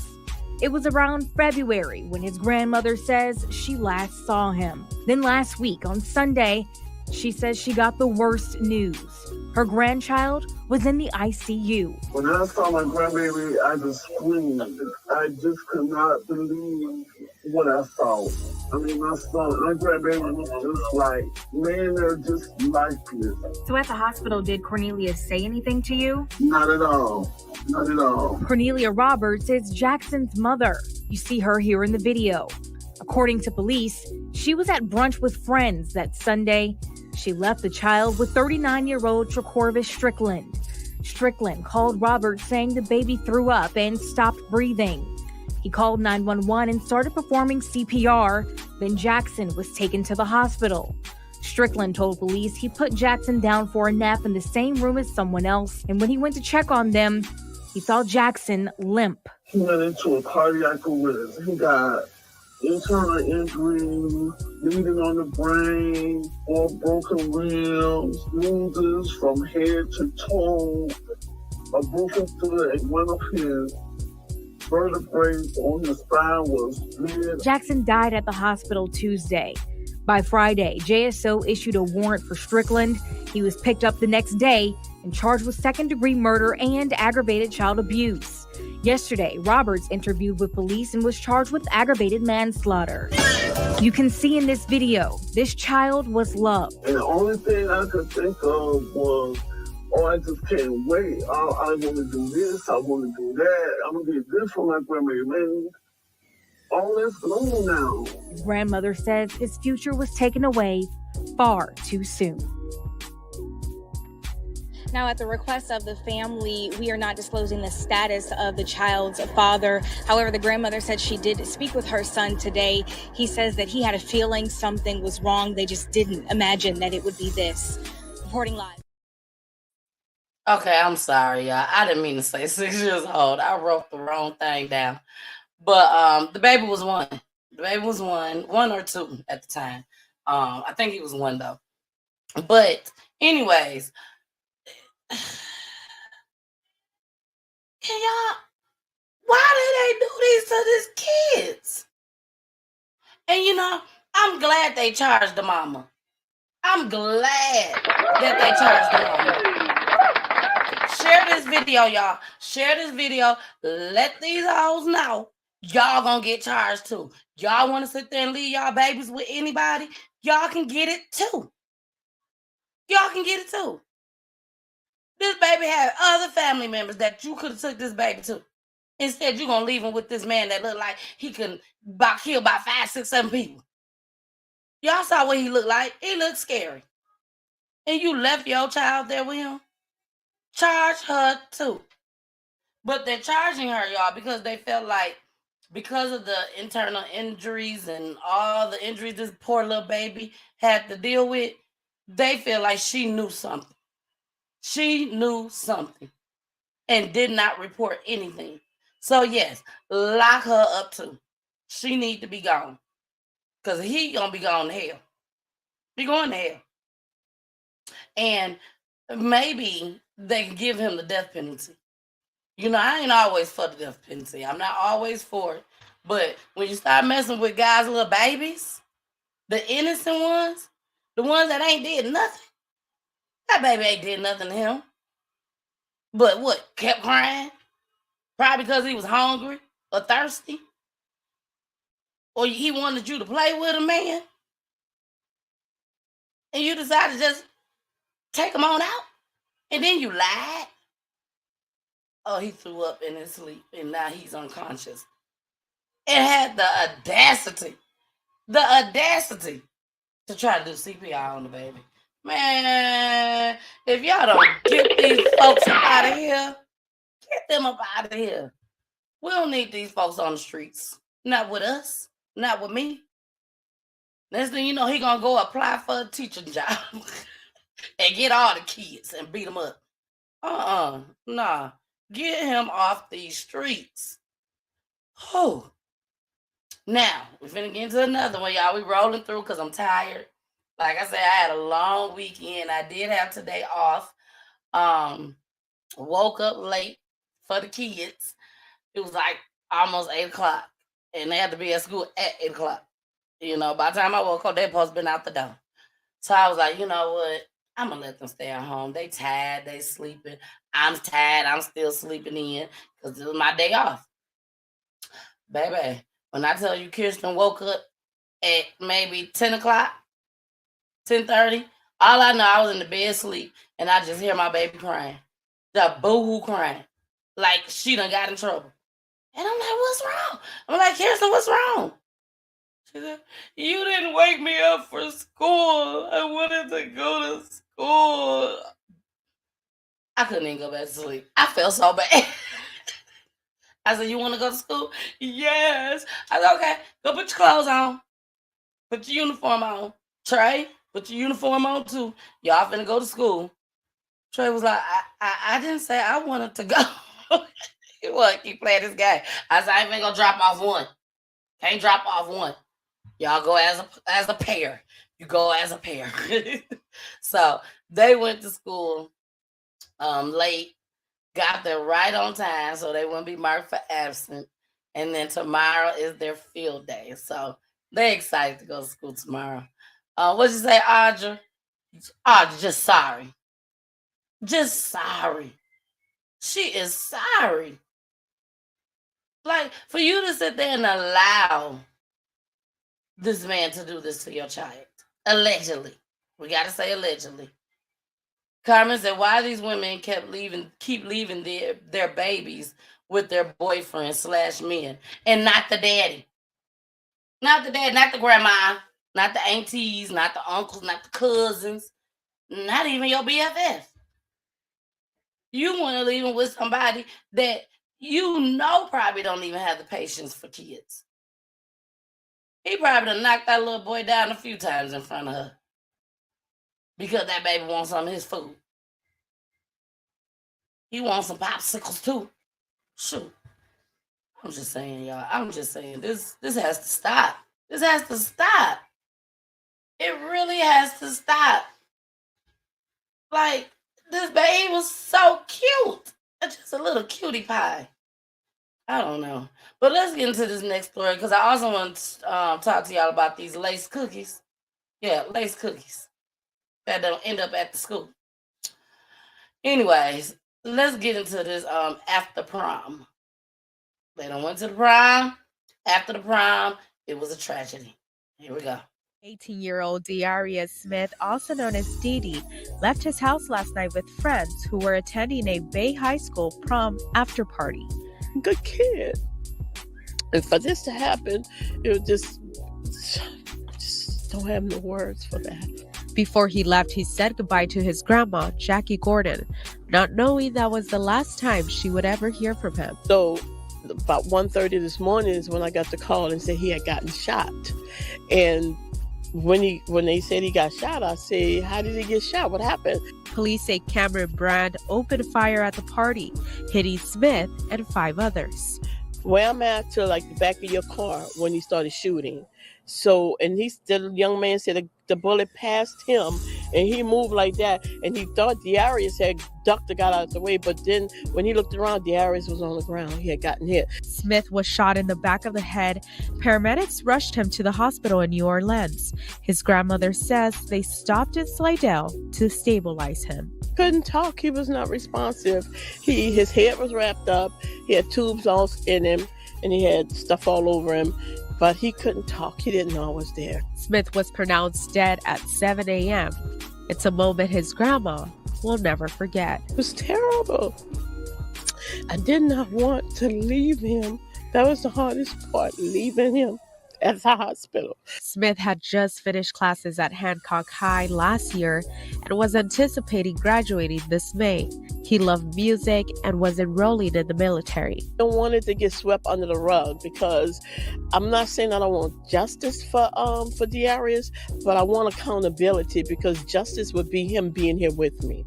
It was around February when his grandmother says she last saw him. Then last week on Sunday, she says she got the worst news. Her grandchild was in the ICU. When I saw my grandbaby, I just screamed. I just could not believe what I saw. I mean, my grandbaby was just like, man, they're just lifeless. So at the hospital, did Cornelia say anything to you? Not at all. Not at all. Cornelia Roberts is Jackson's mother. You see her here in the video. According to police, she was at brunch with friends that Sunday. She left the child with 39-year-old Trecorvis Strickland. Strickland called Roberts saying the baby threw up and stopped breathing. He called 911 and started performing CPR. Then Jackson was taken to the hospital. Strickland told police he put Jackson down for a nap in the same room as someone else. And when he went to check on them, he saw Jackson limp. He went into a cardiac arrest. He got internal injuries, bleeding on the brain, 4 broken ribs, bruises from head to toe, a broken foot, and one of his vertebrae on his spine was split. Jackson died at the hospital Tuesday. By Friday, JSO issued a warrant for Strickland. He was picked up the next day and charged with second-degree murder and aggravated child abuse. Yesterday, Roberts interviewed with police and was charged with aggravated manslaughter. You can see in this video, this child was loved. And the only thing I could think of was, oh, I just can't wait. I want to do this. I want to do that. I'm going to get this for my grandmother. Man, all that's gone now. His grandmother says his future was taken away far too soon. Now, at the request of the family, we are not disclosing the status of the child's father. However, the grandmother said she did speak with her son today. He says that he had a feeling something was wrong. They just didn't imagine that it would be this. Reporting live. Okay, I'm sorry, y'all. I didn't mean to say 6 years old. I wrote the wrong thing down. But the baby was 1. The baby was 1 or 2 at the time. I think he was 1 though. But anyways, can y'all, why did they do this to these kids? And you know, I'm glad they charged the mama. I'm glad that they charged the mama. Share this video, y'all. Share this video. Let these hoes know y'all gonna get charged too. Y'all want to sit there and leave y'all babies with anybody? Y'all can get it too. Y'all can get it too. This baby had other family members that you could have took this baby to. Instead, you're going to leave him with this man that looked like he can kill by 5, 6, 7 people. Y'all saw what he looked like. He looked scary. And you left your child there with him. Charge her too. But they're charging her, y'all, because they felt like because of the internal injuries and all the injuries this poor little baby had to deal with, they feel like she knew something. She knew something and did not report anything. So yes, lock her up too. She need to be gone. Because he gonna be going to hell. Be going to hell. And maybe they can give him the death penalty. You know, I ain't always for the death penalty. I'm not always for it. But when you start messing with guys' little babies, the innocent ones, the ones that ain't did nothing, that baby ain't did nothing to him. But what? Kept crying? Probably because he was hungry or thirsty. Or he wanted you to play with him, man. And you decided to just take him on out. And then you lied. Oh, he threw up in his sleep and now he's unconscious. It had the audacity to try to do CPR on the baby. Man, if y'all don't get these folks up out of here, get them up out of here. We don't need these folks on the streets. Not with us. Not with me. Next thing you know, he gonna go apply for a teaching job and get all the kids and beat them up. Nah. Get him off these streets. Oh. Now, we're finna get into another one, y'all. We rolling through because I'm tired. Like I said, I had a long weekend. I did have today off. Woke up late for the kids. It was like almost 8 o'clock. And they had to be at school at 8 o'clock. You know, by the time I woke up, they supposed to been out the door. So I was like, you know what? I'm going to let them stay at home. They tired. They sleeping. I'm tired. I'm still sleeping in because it was my day off. Baby, when I tell you Kirsten woke up at maybe 10 o'clock, 10:30, all I know, I was in the bed asleep, and I just hear my baby crying. The boo-hoo crying. Like she done got in trouble. And I'm like, what's wrong? I'm like, Kirsten, what's wrong? She said, you didn't wake me up for school. I wanted to go to school. I couldn't even go back to sleep. I felt so bad. I said, you want to go to school? Yes. I said, okay, go put your clothes on. Put your uniform on. Trey, put your uniform on too. Y'all finna go to school. Trey was like, I didn't say I wanted to go. He was keep playing this game. I said, I ain't gonna drop off one. Can't drop off one. Y'all go as a pair. You go as a pair. So they went to school late, got there right on time so they wouldn't be marked for absent. And then tomorrow is their field day. So they're excited to go to school tomorrow. What'd you say, Audra? Audra, just sorry. Just sorry. She is sorry. Like, for you to sit there and allow this man to do this to your child. Allegedly. We got to say allegedly. Carmen said, why these women keep leaving their babies with their boyfriends/men and not the daddy. Not the dad, not the grandma, not the aunties, not the uncles, not the cousins, not even your BFF. You want to leave them with somebody that you know probably don't even have the patience for kids. He probably done knocked that little boy down a few times in front of her because that baby wants some of his food. He wants some popsicles too. Shoot. I'm just saying, y'all. I'm just saying, this has to stop. This has to stop. It really has to stop. Like, this baby was so cute. It's just a little cutie pie. I don't know. But let's get into this next story because I also want to talk to y'all about these lace cookies. Yeah, lace cookies that don't end up at the school. Anyways, let's get into this after prom. They done went to the prom. After the prom, it was a tragedy. Here we go. 18-year-old Darius Smith, also known as Dee Dee, left his house last night with friends who were attending a Bay High School prom after party. Good kid. And for this to happen, it was just don't have no words for that. Before he left, he said goodbye to his grandma, Jackie Gordon, not knowing that was the last time she would ever hear from him. So about 1:30 this morning is when I got the call and said he had gotten shot. And when they said he got shot, I said, how did he get shot? What happened? Police say Cameron Brand opened fire at the party, hitting Smith and 5 others. Where I'm at to like the back of your car when he started shooting. So, and the young man said the bullet passed him and he moved like that, and he thought Darius had ducked and got out of the way, but then when he looked around, Darius was on the ground. He had gotten hit. Smith was shot in the back of the head. Paramedics rushed him to the hospital in New Orleans. His grandmother says they stopped in Slidell to stabilize him. Couldn't talk. He was not responsive. His head was wrapped up. He had tubes all in him, and he had stuff all over him, but he couldn't talk. He didn't know I was there. Smith was pronounced dead at 7 a.m. It's a moment his grandma will never forget. It was terrible. I did not want to leave him. That was the hardest part, leaving him at the hospital. Smith had just finished classes at Hancock High last year and was anticipating graduating this May. He loved music and was enrolling in the military. I wanted to get swept under the rug because I'm not saying I don't want justice for Darius, but I want accountability because justice would be him being here with me.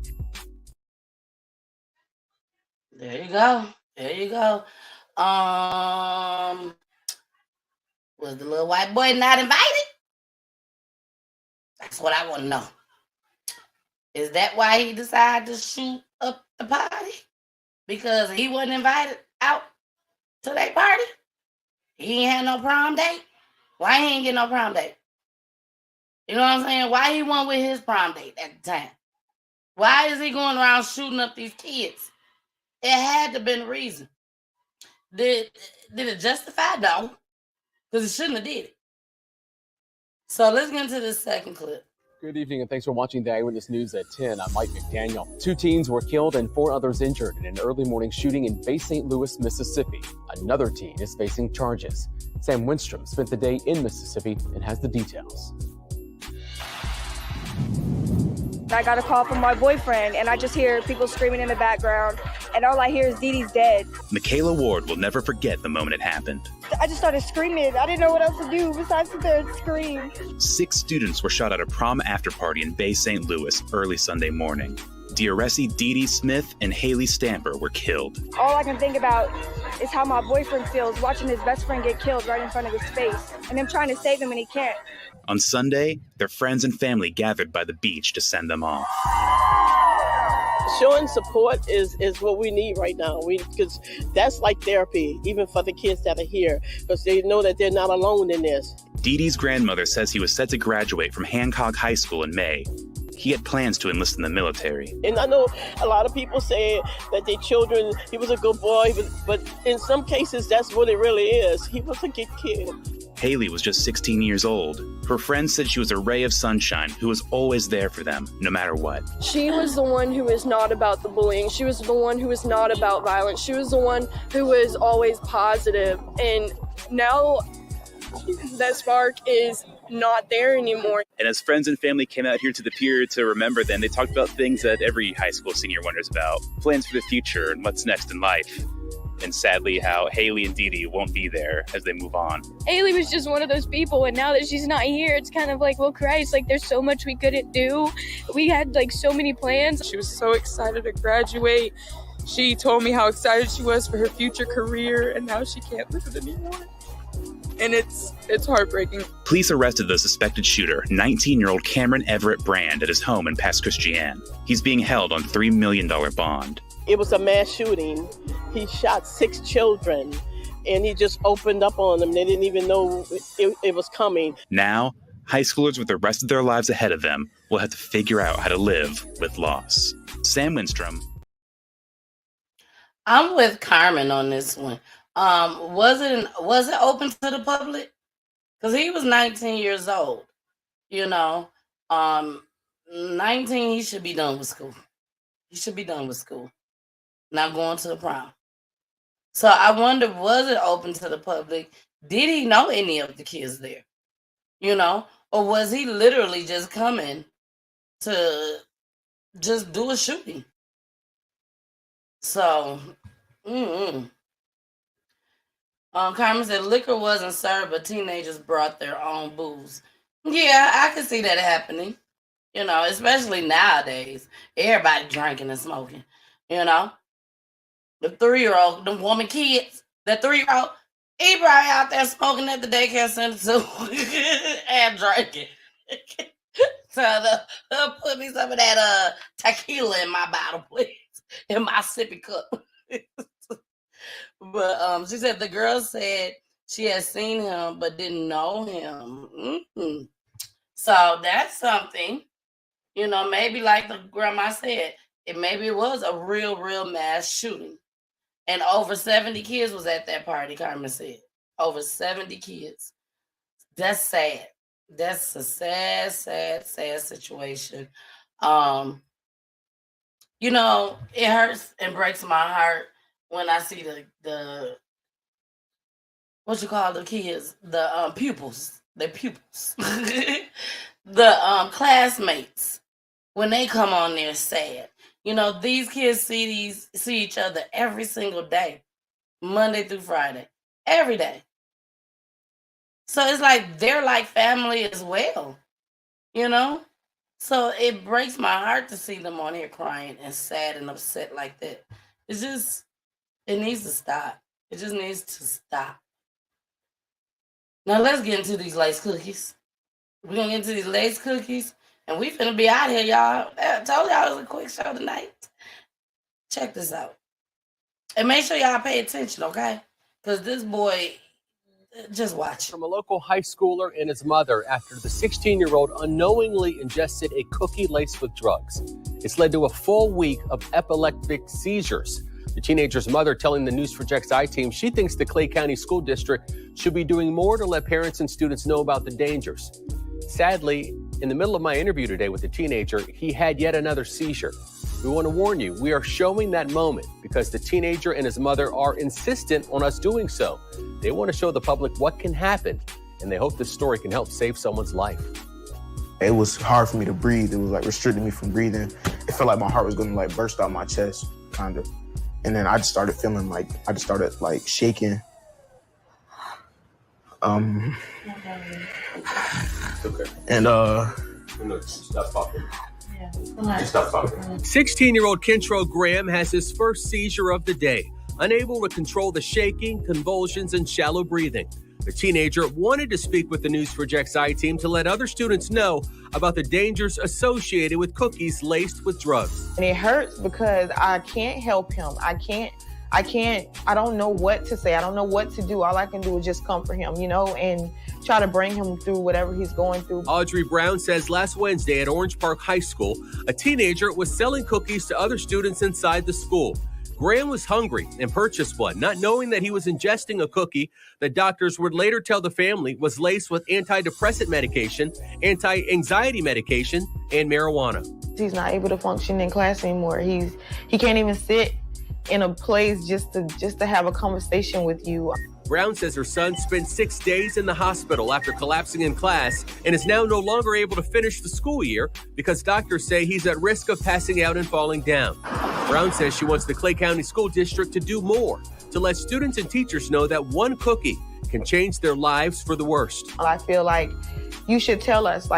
There you go. There you go. Was the little white boy not invited? That's what I want to know. Is that why he decided to shoot up the party? Because he wasn't invited out to that party? He ain't had no prom date? Why he ain't get no prom date? You know what I'm saying? Why he wasn't with his prom date at the time? Why is he going around shooting up these kids? It had to have been a reason. Did it justify? No. Because it shouldn't have did it. So let's get into this second clip. Good evening and thanks for watching the Eyewitness News at 10. I'm Mike McDaniel. 2 teens were killed and 4 others injured in an early morning shooting in Bay St. Louis, Mississippi. Another teen is facing charges. Sam Winstrom spent the day in Mississippi and has the details. I got a call from my boyfriend, and I just hear people screaming in the background, and all I hear is Dee Dee's dead. Michaela Ward will never forget the moment it happened. I just started screaming. I didn't know what else to do besides sit there and scream. 6 students were shot at a prom after party in Bay St. Louis early Sunday morning. Diaresi Dee Dee Smith and Haley Stamper were killed. All I can think about is how my boyfriend feels watching his best friend get killed right in front of his face, and him trying to save him and he can't. On Sunday, their friends and family gathered by the beach to send them off. Showing support is what we need right now, because that's like therapy, even for the kids that are here, because they know that they're not alone in this. Dee Dee's grandmother says he was set to graduate from Hancock High School in May. He had plans to enlist in the military. And I know a lot of people say that their children, he was a good boy, but in some cases, that's what it really is. He was a good kid. Haley was just 16 years old. Her friends said she was a ray of sunshine who was always there for them, no matter what. She was the one who was not about the bullying. She was the one who was not about violence. She was the one who was always positive. And now that spark is not there anymore. And as friends and family came out here to the pier to remember them, they talked about things that every high school senior wonders about. Plans for the future and what's next in life. And sadly, how Haley and Dee Dee won't be there as they move on. Haley was just one of those people, and now that she's not here, it's kind of like, well, Christ, like there's so much we couldn't do. We had like so many plans. She was so excited to graduate. She told me how excited she was for her future career, and now she can't live it anymore. And it's heartbreaking. Police arrested the suspected shooter, 19-year-old Cameron Everett Brand, at his home in Pass Christian. He's being held on $3 million bond. It was a mass shooting. He shot 6 children, and he just opened up on them. They didn't even know it was coming. Now, high schoolers with the rest of their lives ahead of them will have to figure out how to live with loss. Sam Winstrom. I'm with Carmen on this one. Was it open to the public? Because he was 19 years old. 19, he should be done with school. He should be done with school. Not going to the prom. So I wonder, was it open to the public? Did he know any of the kids there? Or was he literally just coming to just do a shooting? So, Carmen said liquor wasn't served, but teenagers brought their own booze. Yeah, I can see that happening. Especially nowadays. Everybody drinking and smoking. The 3-year-old, the woman kids, the 3-year-old, he probably out there smoking at the daycare center too and drinking. So put me some of that tequila in my bottle, please, in my sippy cup. But she said the girl said she had seen him but didn't know him. Mm-hmm. So that's something, maybe like the grandma said, maybe it was a real mass shooting. And over 70 kids was at that party, Carmen said. Over 70 kids. That's sad. That's a sad situation. It hurts and breaks my heart when I see the what you call the kids, the pupils, the pupils, the classmates, when they come on there sad. These kids see each other every single day, Monday through Friday, every day. So it's like they're like family as well, So it breaks my heart to see them on here crying and sad and upset like that. It needs to stop. It just needs to stop. Now let's get into these lace cookies. We're going to get into these lace cookies, and we finna be out here, y'all. I told y'all it was a quick show tonight. Check this out. And make sure y'all pay attention, okay? Because this boy, just watch. From a local high schooler and his mother after the 16-year-old unknowingly ingested a cookie laced with drugs. It's led to a full week of epileptic seizures. The teenager's mother telling the News4JAX I-Team she thinks the Clay County School District should be doing more to let parents and students know about the dangers. Sadly, in the middle of my interview today with the teenager, he had yet another seizure. We want to warn you, we are showing that moment because the teenager and his mother are insistent on us doing so. They want to show the public what can happen, and they hope this story can help save someone's life. It was hard for me to breathe. It was like restricting me from breathing. It felt like my heart was going to like burst out my chest, kind of. And then I just started feeling like, shaking. Okay. And Stop talking. 16-year-old Kentro Graham has his first seizure of the day, unable to control the shaking, convulsions, and shallow breathing. The teenager wanted to speak with the News4JAX I-Team to let other students know about the dangers associated with cookies laced with drugs. And it hurts because I can't help him. I don't know what to say. I don't know what to do. All I can do is just comfort him, and try to bring him through whatever he's going through. Audrey Brown says last Wednesday at Orange Park High School, a teenager was selling cookies to other students inside the school. Graham was hungry and purchased one, not knowing that he was ingesting a cookie that doctors would later tell the family was laced with antidepressant medication, anti-anxiety medication, and marijuana. He's not able to function in class anymore. He can't even sit in a place just to have a conversation with you. Brown says her son spent 6 days in the hospital after collapsing in class and is now no longer able to finish the school year because doctors say he's at risk of passing out and falling down. Brown says she wants the Clay County School District to do more to let students and teachers know that one cookie can change their lives for the worst. I feel like you should tell us,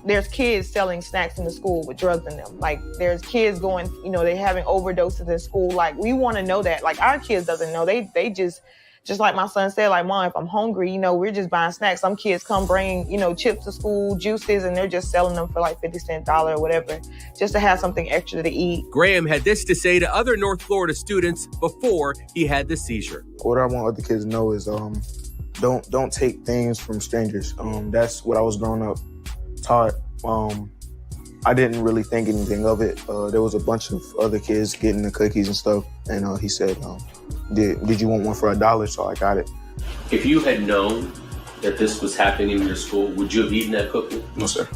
there's kids selling snacks in the school with drugs in them. There's kids going, they're having overdoses in school. We want to know that. Our kids doesn't know. They just like my son said, Mom, if I'm hungry, we're just buying snacks. Some kids come bring, chips to school, juices, and they're just selling them for 50 cents, $1 or whatever, just to have something extra to eat. Graham had this to say to other North Florida students before he had the seizure. What I want other kids to know is don't take things from strangers. That's what I was growing up taught. I didn't really think anything of it. There was a bunch of other kids getting the cookies and stuff, and he said, did you want one for $1? So I got it. If you had known that this was happening in your school, would you have eaten that cookie? No, sir.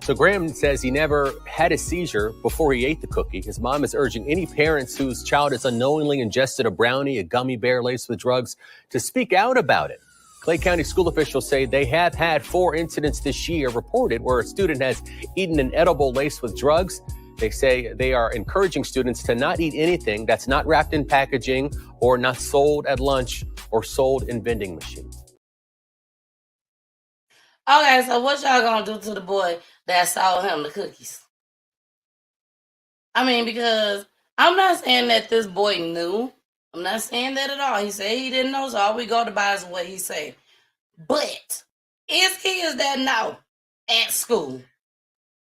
So Graham says he never had a seizure before he ate the cookie. His mom is urging any parents whose child has unknowingly ingested a brownie, a gummy bear laced with drugs, to speak out about it. Clay County school officials say they have had 4 incidents this year reported where a student has eaten an edible laced with drugs. They say they are encouraging students to not eat anything that's not wrapped in packaging or not sold at lunch or sold in vending machines. Okay, so what y'all gonna do to the boy that sold him the cookies? Because I'm not saying that this boy knew. I'm not saying that at all. He said he didn't know, so all we go to buy is what he said. But it's kids that know. at school.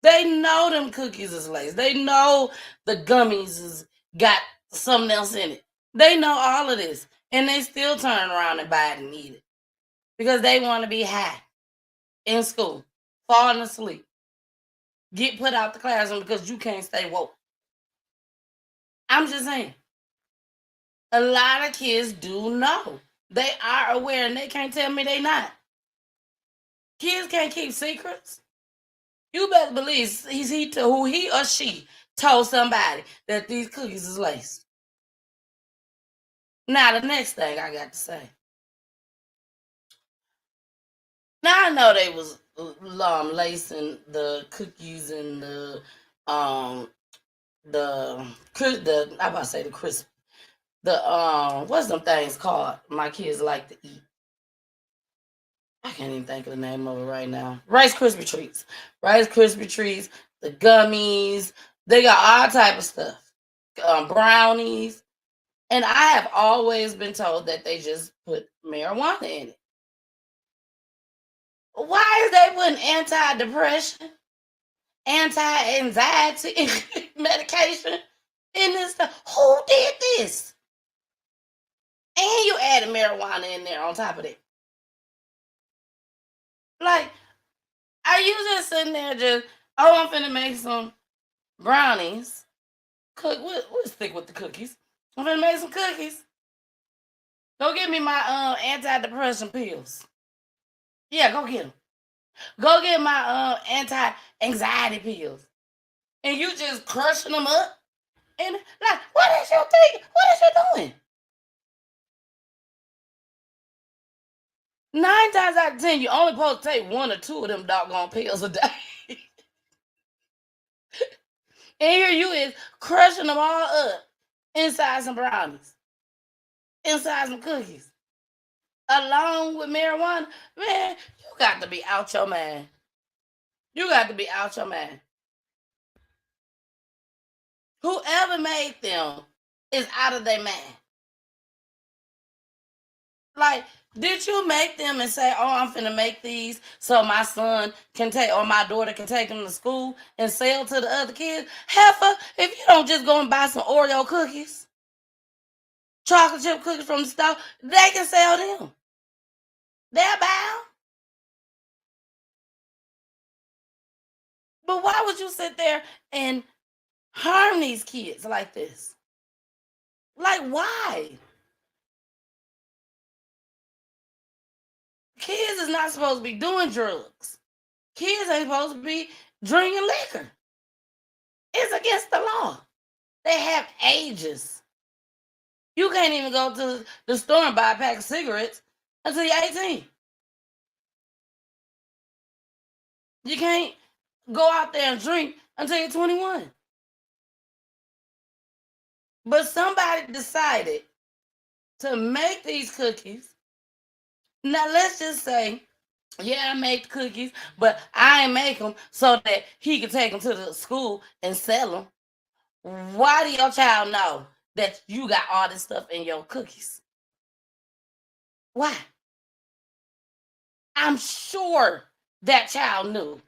They know them cookies is laced. They know the gummies has got something else in it. They know all of this. And they still turn around and buy it and eat it. Because they want to be high in school, falling asleep, get put out the classroom because you can't stay woke. I'm just saying. A lot of kids do know. They are aware and they can't tell me they not. Kids can't keep secrets. You better believe who he or she told somebody that these cookies is laced. Now the next thing I got to say. Now I know they was lacing the cookies and the I'm about to say the crisp. What's them things called my kids like to eat? I can't even think of the name of it right now. Rice Krispie treats. Rice Krispie treats, the gummies. They got all type of stuff. Brownies. And I have always been told that they just put marijuana in it. Why is they putting antidepressant, anti-anxiety medication in this stuff? Who did this? And you added marijuana in there on top of it. Like, are you just sitting there just, I'm finna make some brownies. We'll stick with the cookies. I'm finna make some cookies. Go get me my antidepressant pills. Yeah, go get them. Go get my anti-anxiety pills. And you just crushing them up. And like, what is you thinking? What is you doing? 9 times out of 10, you only supposed to take 1 or 2 of them doggone pills a day. And here you is crushing them all up inside some brownies, inside some cookies, along with marijuana. Man, you got to be out your mind. You got to be out your mind. Whoever made them is out of their mind. Like, did you make them and say, I'm finna make these so my son can take, or my daughter can take them to school and sell to the other kids? Heifer, if you don't just go and buy some Oreo cookies, chocolate chip cookies from the store, they can sell them. They're bound. But why would you sit there and harm these kids like this? Like, why? Kids is not supposed to be doing drugs. Kids ain't supposed to be drinking liquor. It's against the law. They have ages. You can't even go to the store and buy a pack of cigarettes until you're 18. You can't go out there and drink until you're 21. But somebody decided to make these cookies. Now, let's just say, yeah, I make cookies, but I ain't make them so that he can take them to the school and sell them. Why do your child know that you got all this stuff in your cookies? Why? I'm sure that child knew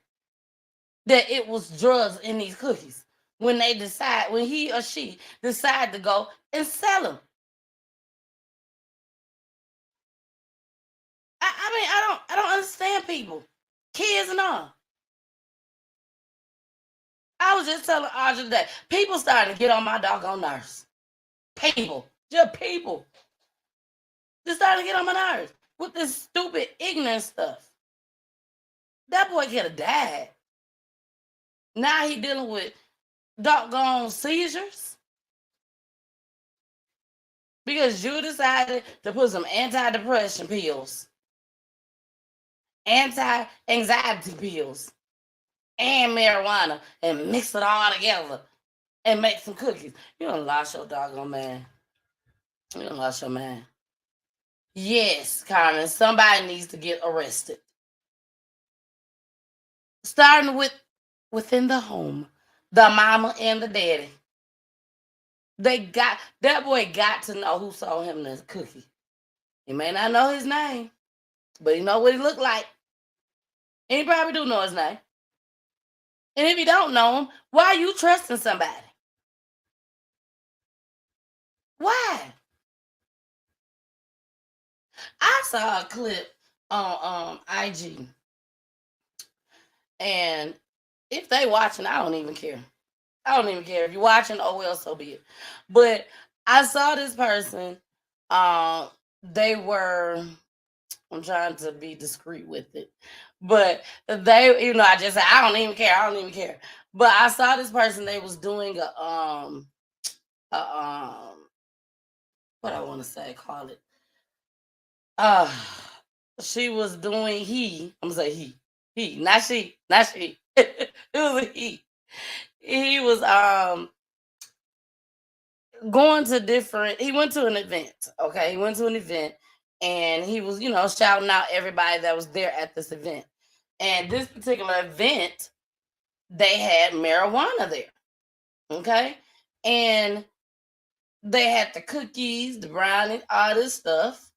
that it was drugs in these cookies when he or she decide to go and sell them. I don't understand people, kids and all. I was just telling Audrey that people starting to get on my doggone nerves. People, just people, just starting to get on my nerves with this stupid ignorant stuff. That boy could have died. Now he dealing with doggone seizures because you decided to put some antidepressant pills, anti-anxiety pills, and marijuana and mix it all together and make some cookies. You done lost your doggone man. You done lost your man. Yes, Carmen, somebody needs to get arrested. Starting within the home, the mama and the daddy. That boy got to know who sold him this cookie. He may not know his name, but he know what he looked like. And you probably do know his name. And if you don't know him, why are you trusting somebody? Why? I saw a clip on IG, and if they watching, I don't even care. I don't even care. If you're watching, oh well, so be it. But I saw this person. They were. I'm trying to be discreet with it, but they, I just said I don't even care. I don't even care. But I saw this person. They was doing a what I want to say, call it. She was doing I'm gonna say he, not she. It was a he. He was going to different. He went to an event. Okay, he went to an event, and he was shouting out everybody that was there at this event. And this particular event, they had marijuana there. Okay, and they had the cookies, the brownie, all this stuff.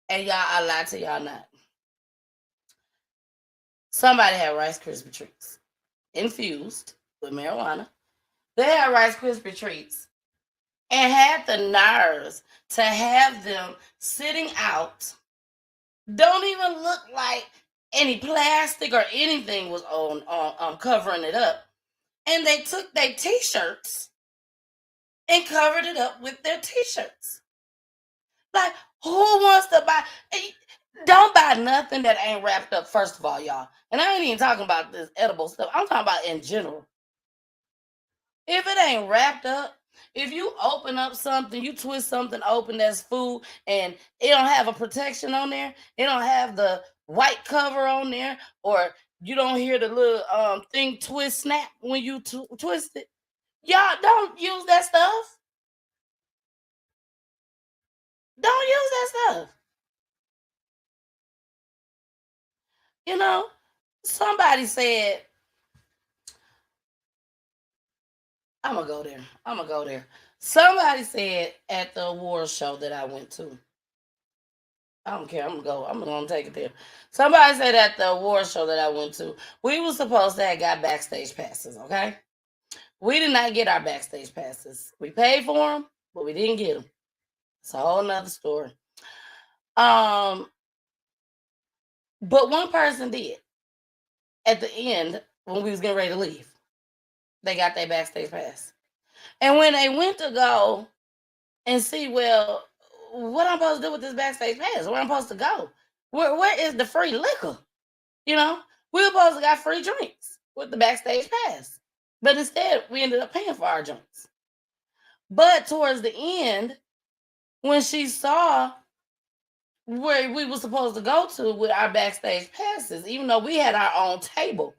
And y'all, I lied to y'all not. Somebody had Rice Krispie treats infused with marijuana. They had Rice Krispie treats and had the nerves to have them sitting out. Don't even look like any plastic or anything was on covering it up. And they took their t-shirts and covered it up with their t-shirts. Like, who wants to buy? Don't buy nothing that ain't wrapped up, first of all, y'all. And I ain't even talking about this edible stuff. I'm talking about in general. If it ain't wrapped up, if you open up something, you twist something open that's food, and it don't have a protection on there, it don't have the white cover on there, or you don't hear the little thing twist snap when you twist it, y'all don't use that stuff. Don't use that stuff. Somebody said, I'm going to go there. Somebody said at the award show that I went to, I don't care, I'm going to take it there. Somebody said at the award show that I went to, we were supposed to have got backstage passes, okay? We did not get our backstage passes. We paid for them, but we didn't get them. It's a whole nother story. But one person did. At the end, when we was getting ready to leave, they got their backstage pass. And when they went to go and see, well, what I'm supposed to do with this backstage pass? Where I'm supposed to go? Where is the free liquor? We were supposed to got free drinks with the backstage pass. But instead, we ended up paying for our drinks. But towards the end, when she saw where we were supposed to go to with our backstage passes, even though we had our own table,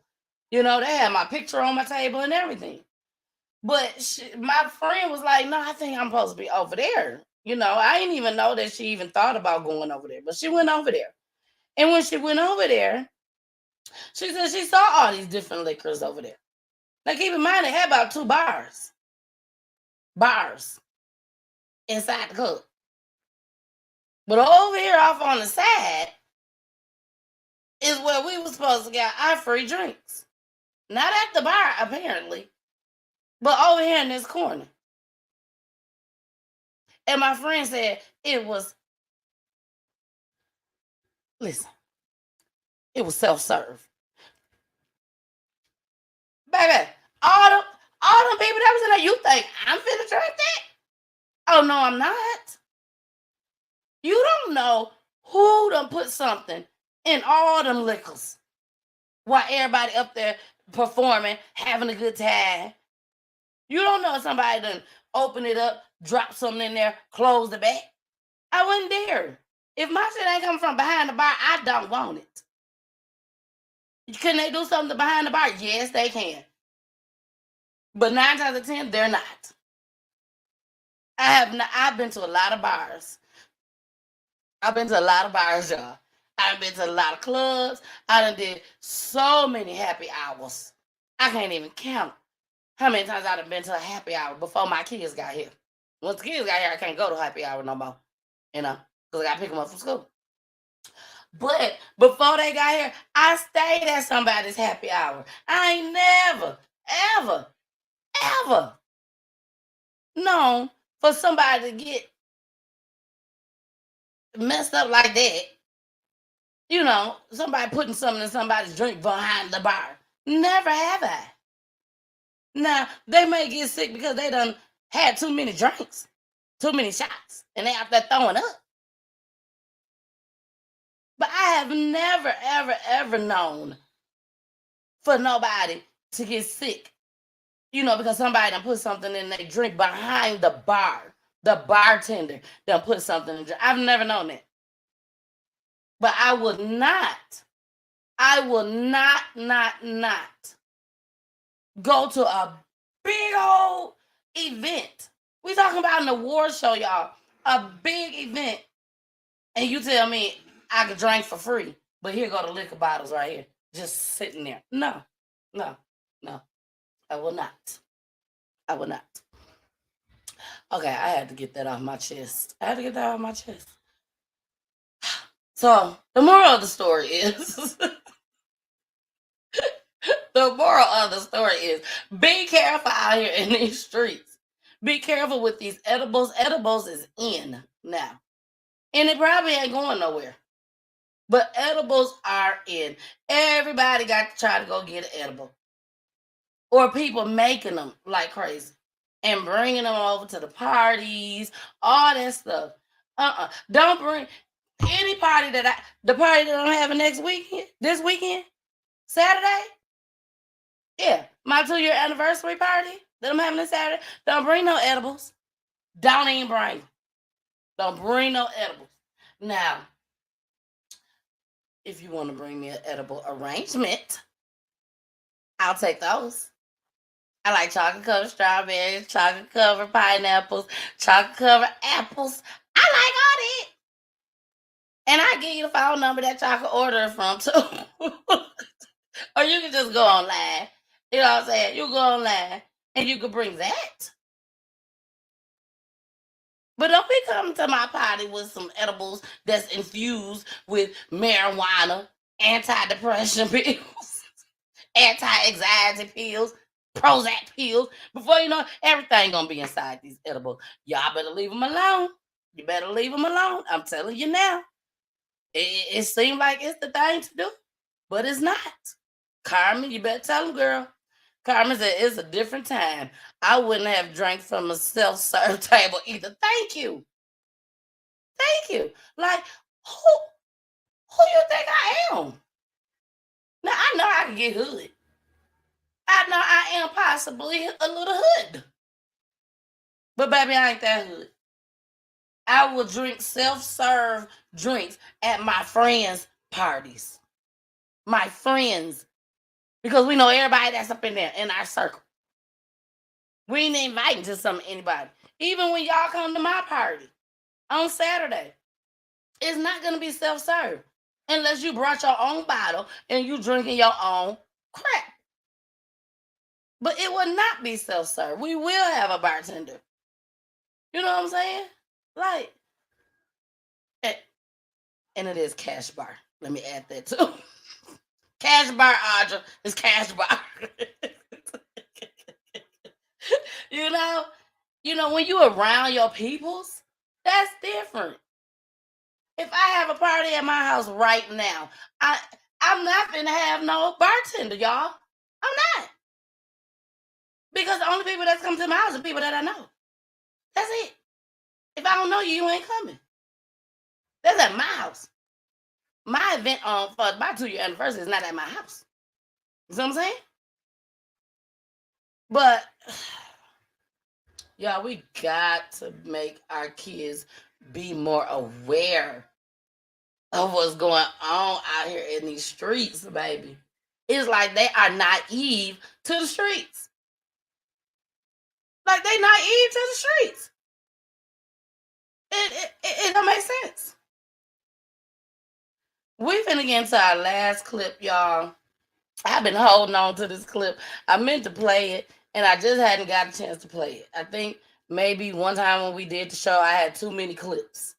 they had my picture on my table and everything. But my friend was like, no, I think I'm supposed to be over there. I didn't even know that she even thought about going over there, but she went over there. And when she went over there, she said she saw all these different liquors over there. Now, keep in mind, they had about 2 bars inside the club. But over here off on the side is where we were supposed to get our free drinks. Not at the bar, apparently, but over here in this corner. And my friend said it was self-serve. Baby, all them people that was in there, you think I'm finna drink that? Oh, no, I'm not. You don't know who done put something in all them liquors while everybody up there performing, having a good time. You don't know if somebody done open it up, drop something in there, close the back. I wasn't there. If my shit ain't coming from behind the bar, I don't want it. Can they do something behind the bar? Yes, they can. But 9 times out of 10, they're not. I've been to a lot of bars. Y'all. I've been to a lot of clubs. I done did so many happy hours. I can't even count how many times I done been to a happy hour before my kids got here. Once the kids got here, I can't go to happy hour no more. Because I got to pick them up from school. But before they got here, I stayed at somebody's happy hour. I ain't never, ever known for somebody to get messed up like that. You know, somebody putting something in somebody's drink behind the bar. Never have I. Now, they may get sick because they done had too many drinks, too many shots, and they out there throwing up. But I have never, ever known for nobody to get sick, you know, because somebody done put something in their drink behind the bar. The bartender done put something in the drink. I've never known that. But I will not go to a big old event. We talking about an award show, y'all. A big event. And you tell me I could drink for free, but here go the liquor bottles right here, just sitting there. No. I will not. Okay, I had to get that off my chest. So, the moral of the story is... The moral of the story is be careful out here in these streets. Be careful with these edibles. Edibles is in now. And it probably ain't going nowhere. But edibles are in. Everybody got to try to go get an edible. Or people making them like crazy. And bringing them over to the parties. All that stuff. Don't bring any party the party that I'm having this weekend, Saturday. Yeah, my 2-year anniversary party that I'm having this Saturday. Don't bring no edibles. Don't even bring them. Don't bring no edibles. Now, if you want to bring me an edible arrangement, I'll take those. I like chocolate covered strawberries, chocolate covered pineapples, chocolate covered apples. I like all that. And I give you the phone number that y'all can order it from too. Or you can just go online. You know what I'm saying? You go online and you can bring that. But don't be coming to my party with some edibles that's infused with marijuana, antidepressant pills, anti-anxiety pills, Prozac pills. Before you know, everything gonna be inside these edibles. Y'all better leave them alone. You better leave them alone. I'm telling you now. It seems like it's the thing to do, but it's not. Carmen, you better tell them, girl. Carmen said it's a different time. I wouldn't have drank from a self-serve table either. Thank you. Like, who you think I am? Now, I know I can get hood. I know I am possibly a little hood. But baby, I ain't that hood. I will drink self-serve drinks at my friends' parties. My friends. Because we know everybody that's up in there in our circle. We ain't inviting to anybody. Even when y'all come to my party on Saturday, it's not going to be self-serve unless you brought your own bottle and you drinking your own crap. But it will not be self-serve. We will have a bartender. You know what I'm saying? Like, and it is cash bar. Let me add that too. Cash bar, Audra, is cash bar. You know, when you around your peoples, that's different. If I have a party at my house right now, I'm not gonna have no bartender, y'all. I'm not. Because the only people that's come to my house are people that I know. That's it. If I don't know you, you ain't coming. That's at my house. My event for my 2-year anniversary is not at my house. You know what I'm saying? But y'all, we got to make our kids be more aware of what's going on out here in these streets, baby. It's like they are naive to the streets. Like they naive to the streets. It don't make sense. We finna get into our last clip, y'all. I've been holding on to this clip. I meant to play it, and I just hadn't got a chance to play it. I think maybe one time when we did the show, I had too many clips.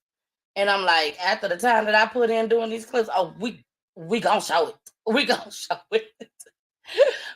And I'm like, after the time that I put in doing these clips, oh, we gonna show it. We gonna show it.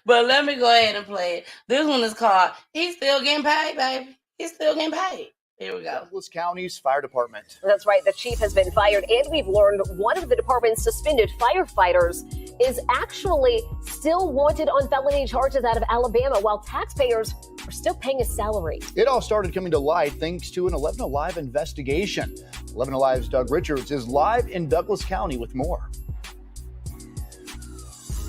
But let me go ahead and play it. This one is called He's Still Getting Paid, baby. He's still getting paid. Here we go. Douglas County's fire department. That's right. The chief has been fired, and we've learned one of the department's suspended firefighters is actually still wanted on felony charges out of Alabama, while taxpayers are still paying his salary. It all started coming to light thanks to an 11 Alive investigation. 11 Alive's Doug Richards is live in Douglas County with more.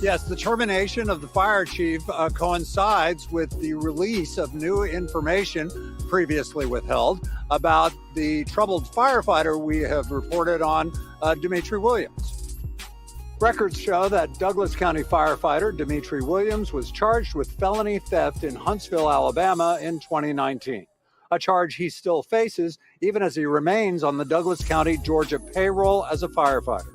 Yes, the termination of the fire chief coincides with the release of new information previously withheld about the troubled firefighter we have reported on, Dimitri Williams. Records show that Douglas County firefighter Dimitri Williams was charged with felony theft in Huntsville, Alabama in 2019, a charge he still faces even as he remains on the Douglas County, Georgia payroll as a firefighter.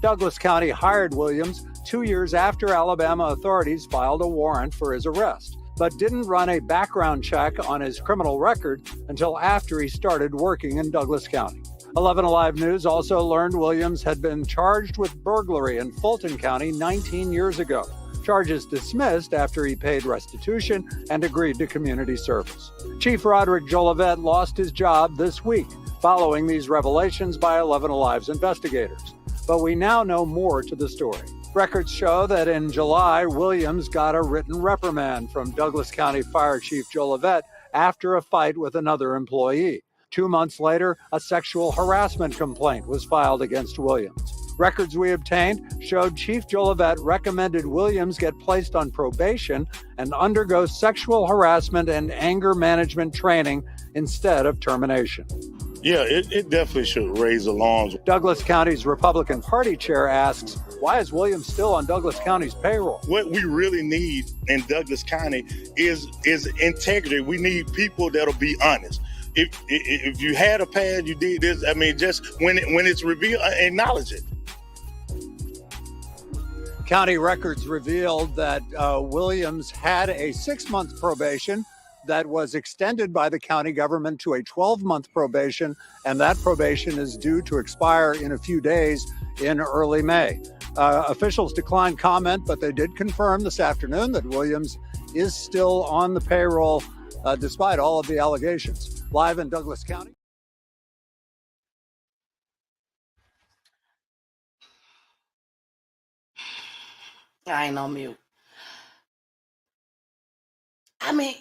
Douglas County hired Williams 2 years after Alabama authorities filed a warrant for his arrest, but didn't run a background check on his criminal record until after he started working in Douglas County. 11 Alive News also learned Williams had been charged with burglary in Fulton County 19 years ago. Charges dismissed after he paid restitution and agreed to community service. Chief Roderick Jolivet lost his job this week following these revelations by 11 Alive's investigators. But we now know more to the story. Records show that in July, Williams got a written reprimand from Douglas County Fire Chief Jolivet after a fight with another employee. 2 months later, a sexual harassment complaint was filed against Williams. Records we obtained showed Chief Jolivet recommended Williams get placed on probation and undergo sexual harassment and anger management training instead of termination. Yeah, it definitely should raise alarms. Douglas County's Republican Party chair asks, why is Williams still on Douglas County's payroll? What we really need in Douglas County is integrity. We need people that'll be honest. If you had a past, you did this. I mean, just when it's revealed, acknowledge it. County records revealed that Williams had a 6-month probation that was extended by the county government to a 12-month probation, and that probation is due to expire in a few days in early May. Officials declined comment, but they did confirm this afternoon that Williams is still on the payroll despite all of the allegations. Live in Douglas County. I ain't on mute. I mean,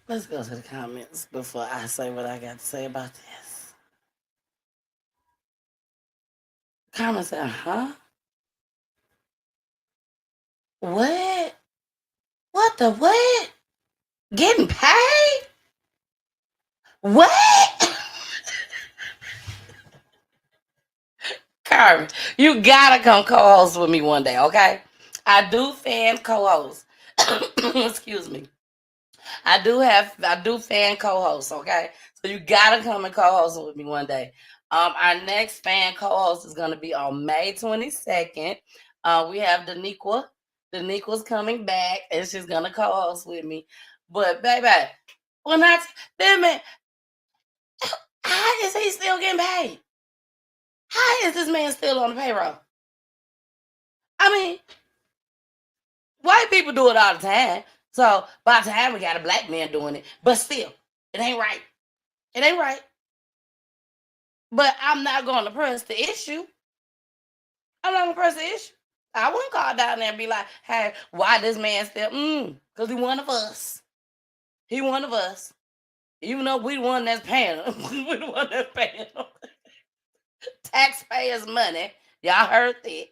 let's go to the comments before I say what I got to say about this. Comments said, huh? What? What the what? Getting paid? What? Carmen, you gotta come co-host with me one day, okay? I do fan co-host. Excuse me. I do fan co-host, okay? So you gotta come and co-host with me one day. Our next fan co-host is gonna be on May 22nd. We have Daniqua. Daniqua's coming back and she's gonna co-host with me. But baby, when I man, how is he still getting paid? How is this man still on the payroll? I mean, white people do it all the time. So by the time we got a black man doing it, but still, it ain't right. It ain't right. But I'm not going to press the issue. I'm not going to press the issue. I wouldn't call down there and be like, hey, why this man still? Because he one of us. He one of us. Even though we the one that's paying him. We the one that's paying him. Taxpayers' money. Y'all heard that.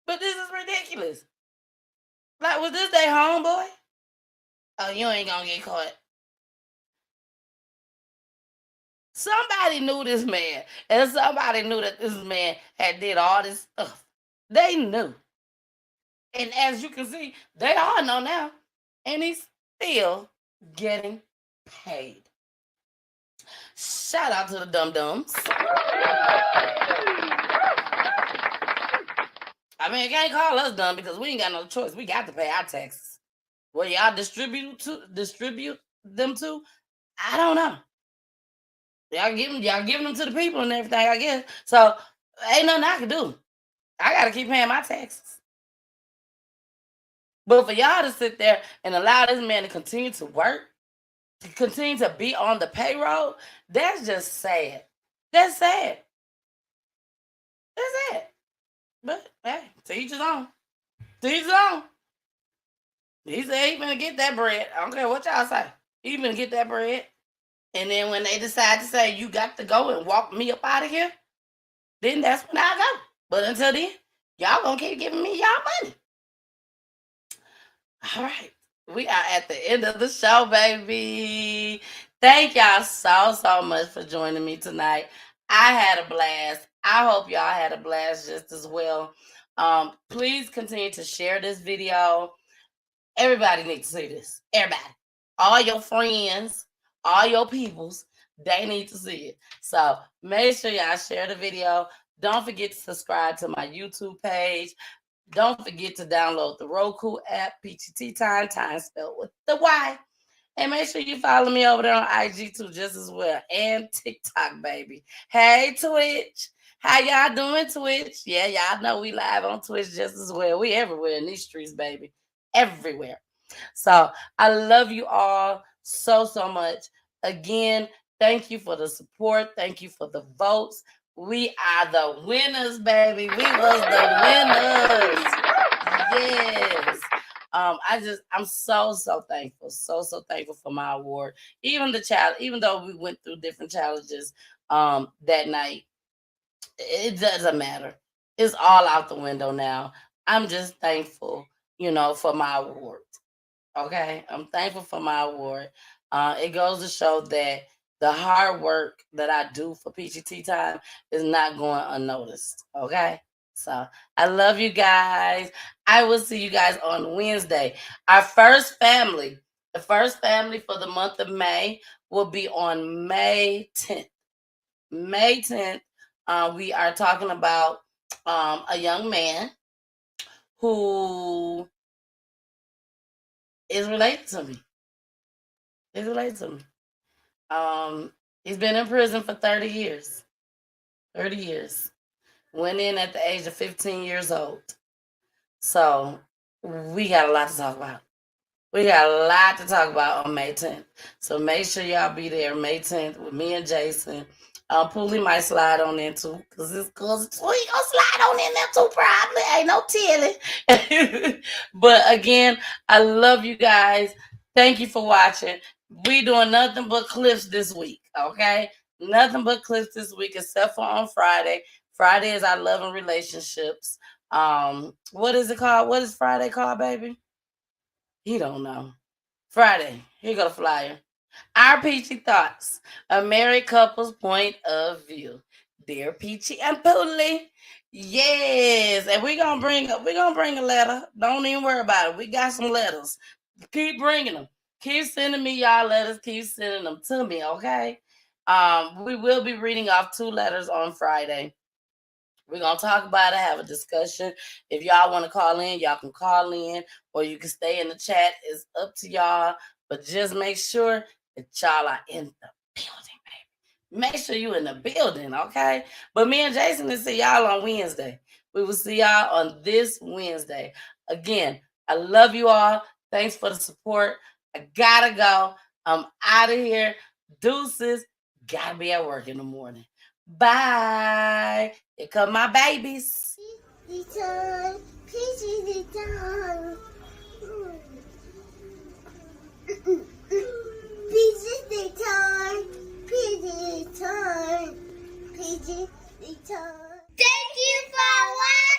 But this is ridiculous. Like, was this their homeboy? Oh, you ain't gonna get caught. Somebody knew this man, and somebody knew that this man had did all this stuff. They knew. And as you can see, they all know now. And he's still getting paid. Shout out to the dum-dums. I mean, you can't call us dumb because we ain't got no choice. We got to pay our taxes. Where y'all distribute them to? I don't know. Y'all giving them to the people and everything, I guess. So ain't nothing I can do. I gotta keep paying my taxes. But for y'all to sit there and allow this man to continue to work, to continue to be on the payroll, that's just sad. That's sad. That's sad. But hey, to each his own. To each his own. He said he gonna get that bread. I don't care what y'all say. He gonna get that bread. And then when they decide to say you got to go and walk me up out of here, then that's when I go. But until then, y'all gonna keep giving me y'all money. All right. We are at the end of the show, baby. Thank y'all so much for joining me tonight. I had a blast. I hope y'all had a blast just as well. Please continue to share this video. Everybody needs to see this. Everybody. All your friends, all your peoples, they need to see it. So make sure y'all share the video. Don't forget to subscribe to my YouTube page. Don't forget to download the Roku app, PGT Time spelled with the Y. And make sure you follow me over there on IG too, just as well. And TikTok, baby. Hey, Twitch. How y'all doing, Twitch? Yeah, y'all know we live on Twitch just as well. We everywhere in these streets, baby. Everywhere. So I love you all so much. Again, thank you for the support. Thank you for the votes. We are the winners, baby. We was the winners. Yes. I'm so thankful. So thankful for my award. Even though we went through different challenges that night, it doesn't matter. It's all out the window now. I'm just thankful, for my award. Okay? I'm thankful for my award. It goes to show that the hard work that I do for PGT Time is not going unnoticed. Okay? So I love you guys. I will see you guys on Wednesday. Our first family, the first family for the month of May will be on May 10th. May 10th, we are talking about a young man who is related to me. He's related to me. He's been in prison for 30 years. 30 years. Went in at the age of 15 years old. So we got a lot to talk about. We got a lot to talk about on May 10th. So make sure y'all be there May 10th with me and Jason. Poolie might slide on in too, because we gonna slide on in there too, probably. Ain't no telling. But again, I love you guys. Thank you for watching. We doing nothing but clips this week, okay? Nothing but clips this week, except for on Friday. Friday is our love and relationships. What is it called? What is Friday called, baby? He don't know. Friday. Here go the flyer. Our Peachy Thoughts, a married couple's point of view. Dear Peachy and Poolie. Yes. And we're gonna bring a letter. Don't even worry about it. We got some letters. Keep bringing them. Keep sending me y'all letters. Keep sending them to me, okay? We will be reading off 2 letters on Friday. We're going to talk about it, have a discussion. If y'all want to call in, y'all can call in, or you can stay in the chat. It's up to y'all. But just make sure that y'all are in the building, baby. Make sure you in the building, okay? But me and Jason will see y'all on Wednesday. We will see y'all on this Wednesday. Again, I love you all. Thanks for the support. I gotta go. I'm out of here. Deuces. Gotta be at work in the morning. Bye. Here come my babies. Return. Peachy return. Peachy return. Peachy return. Peachy return. Thank you for watching.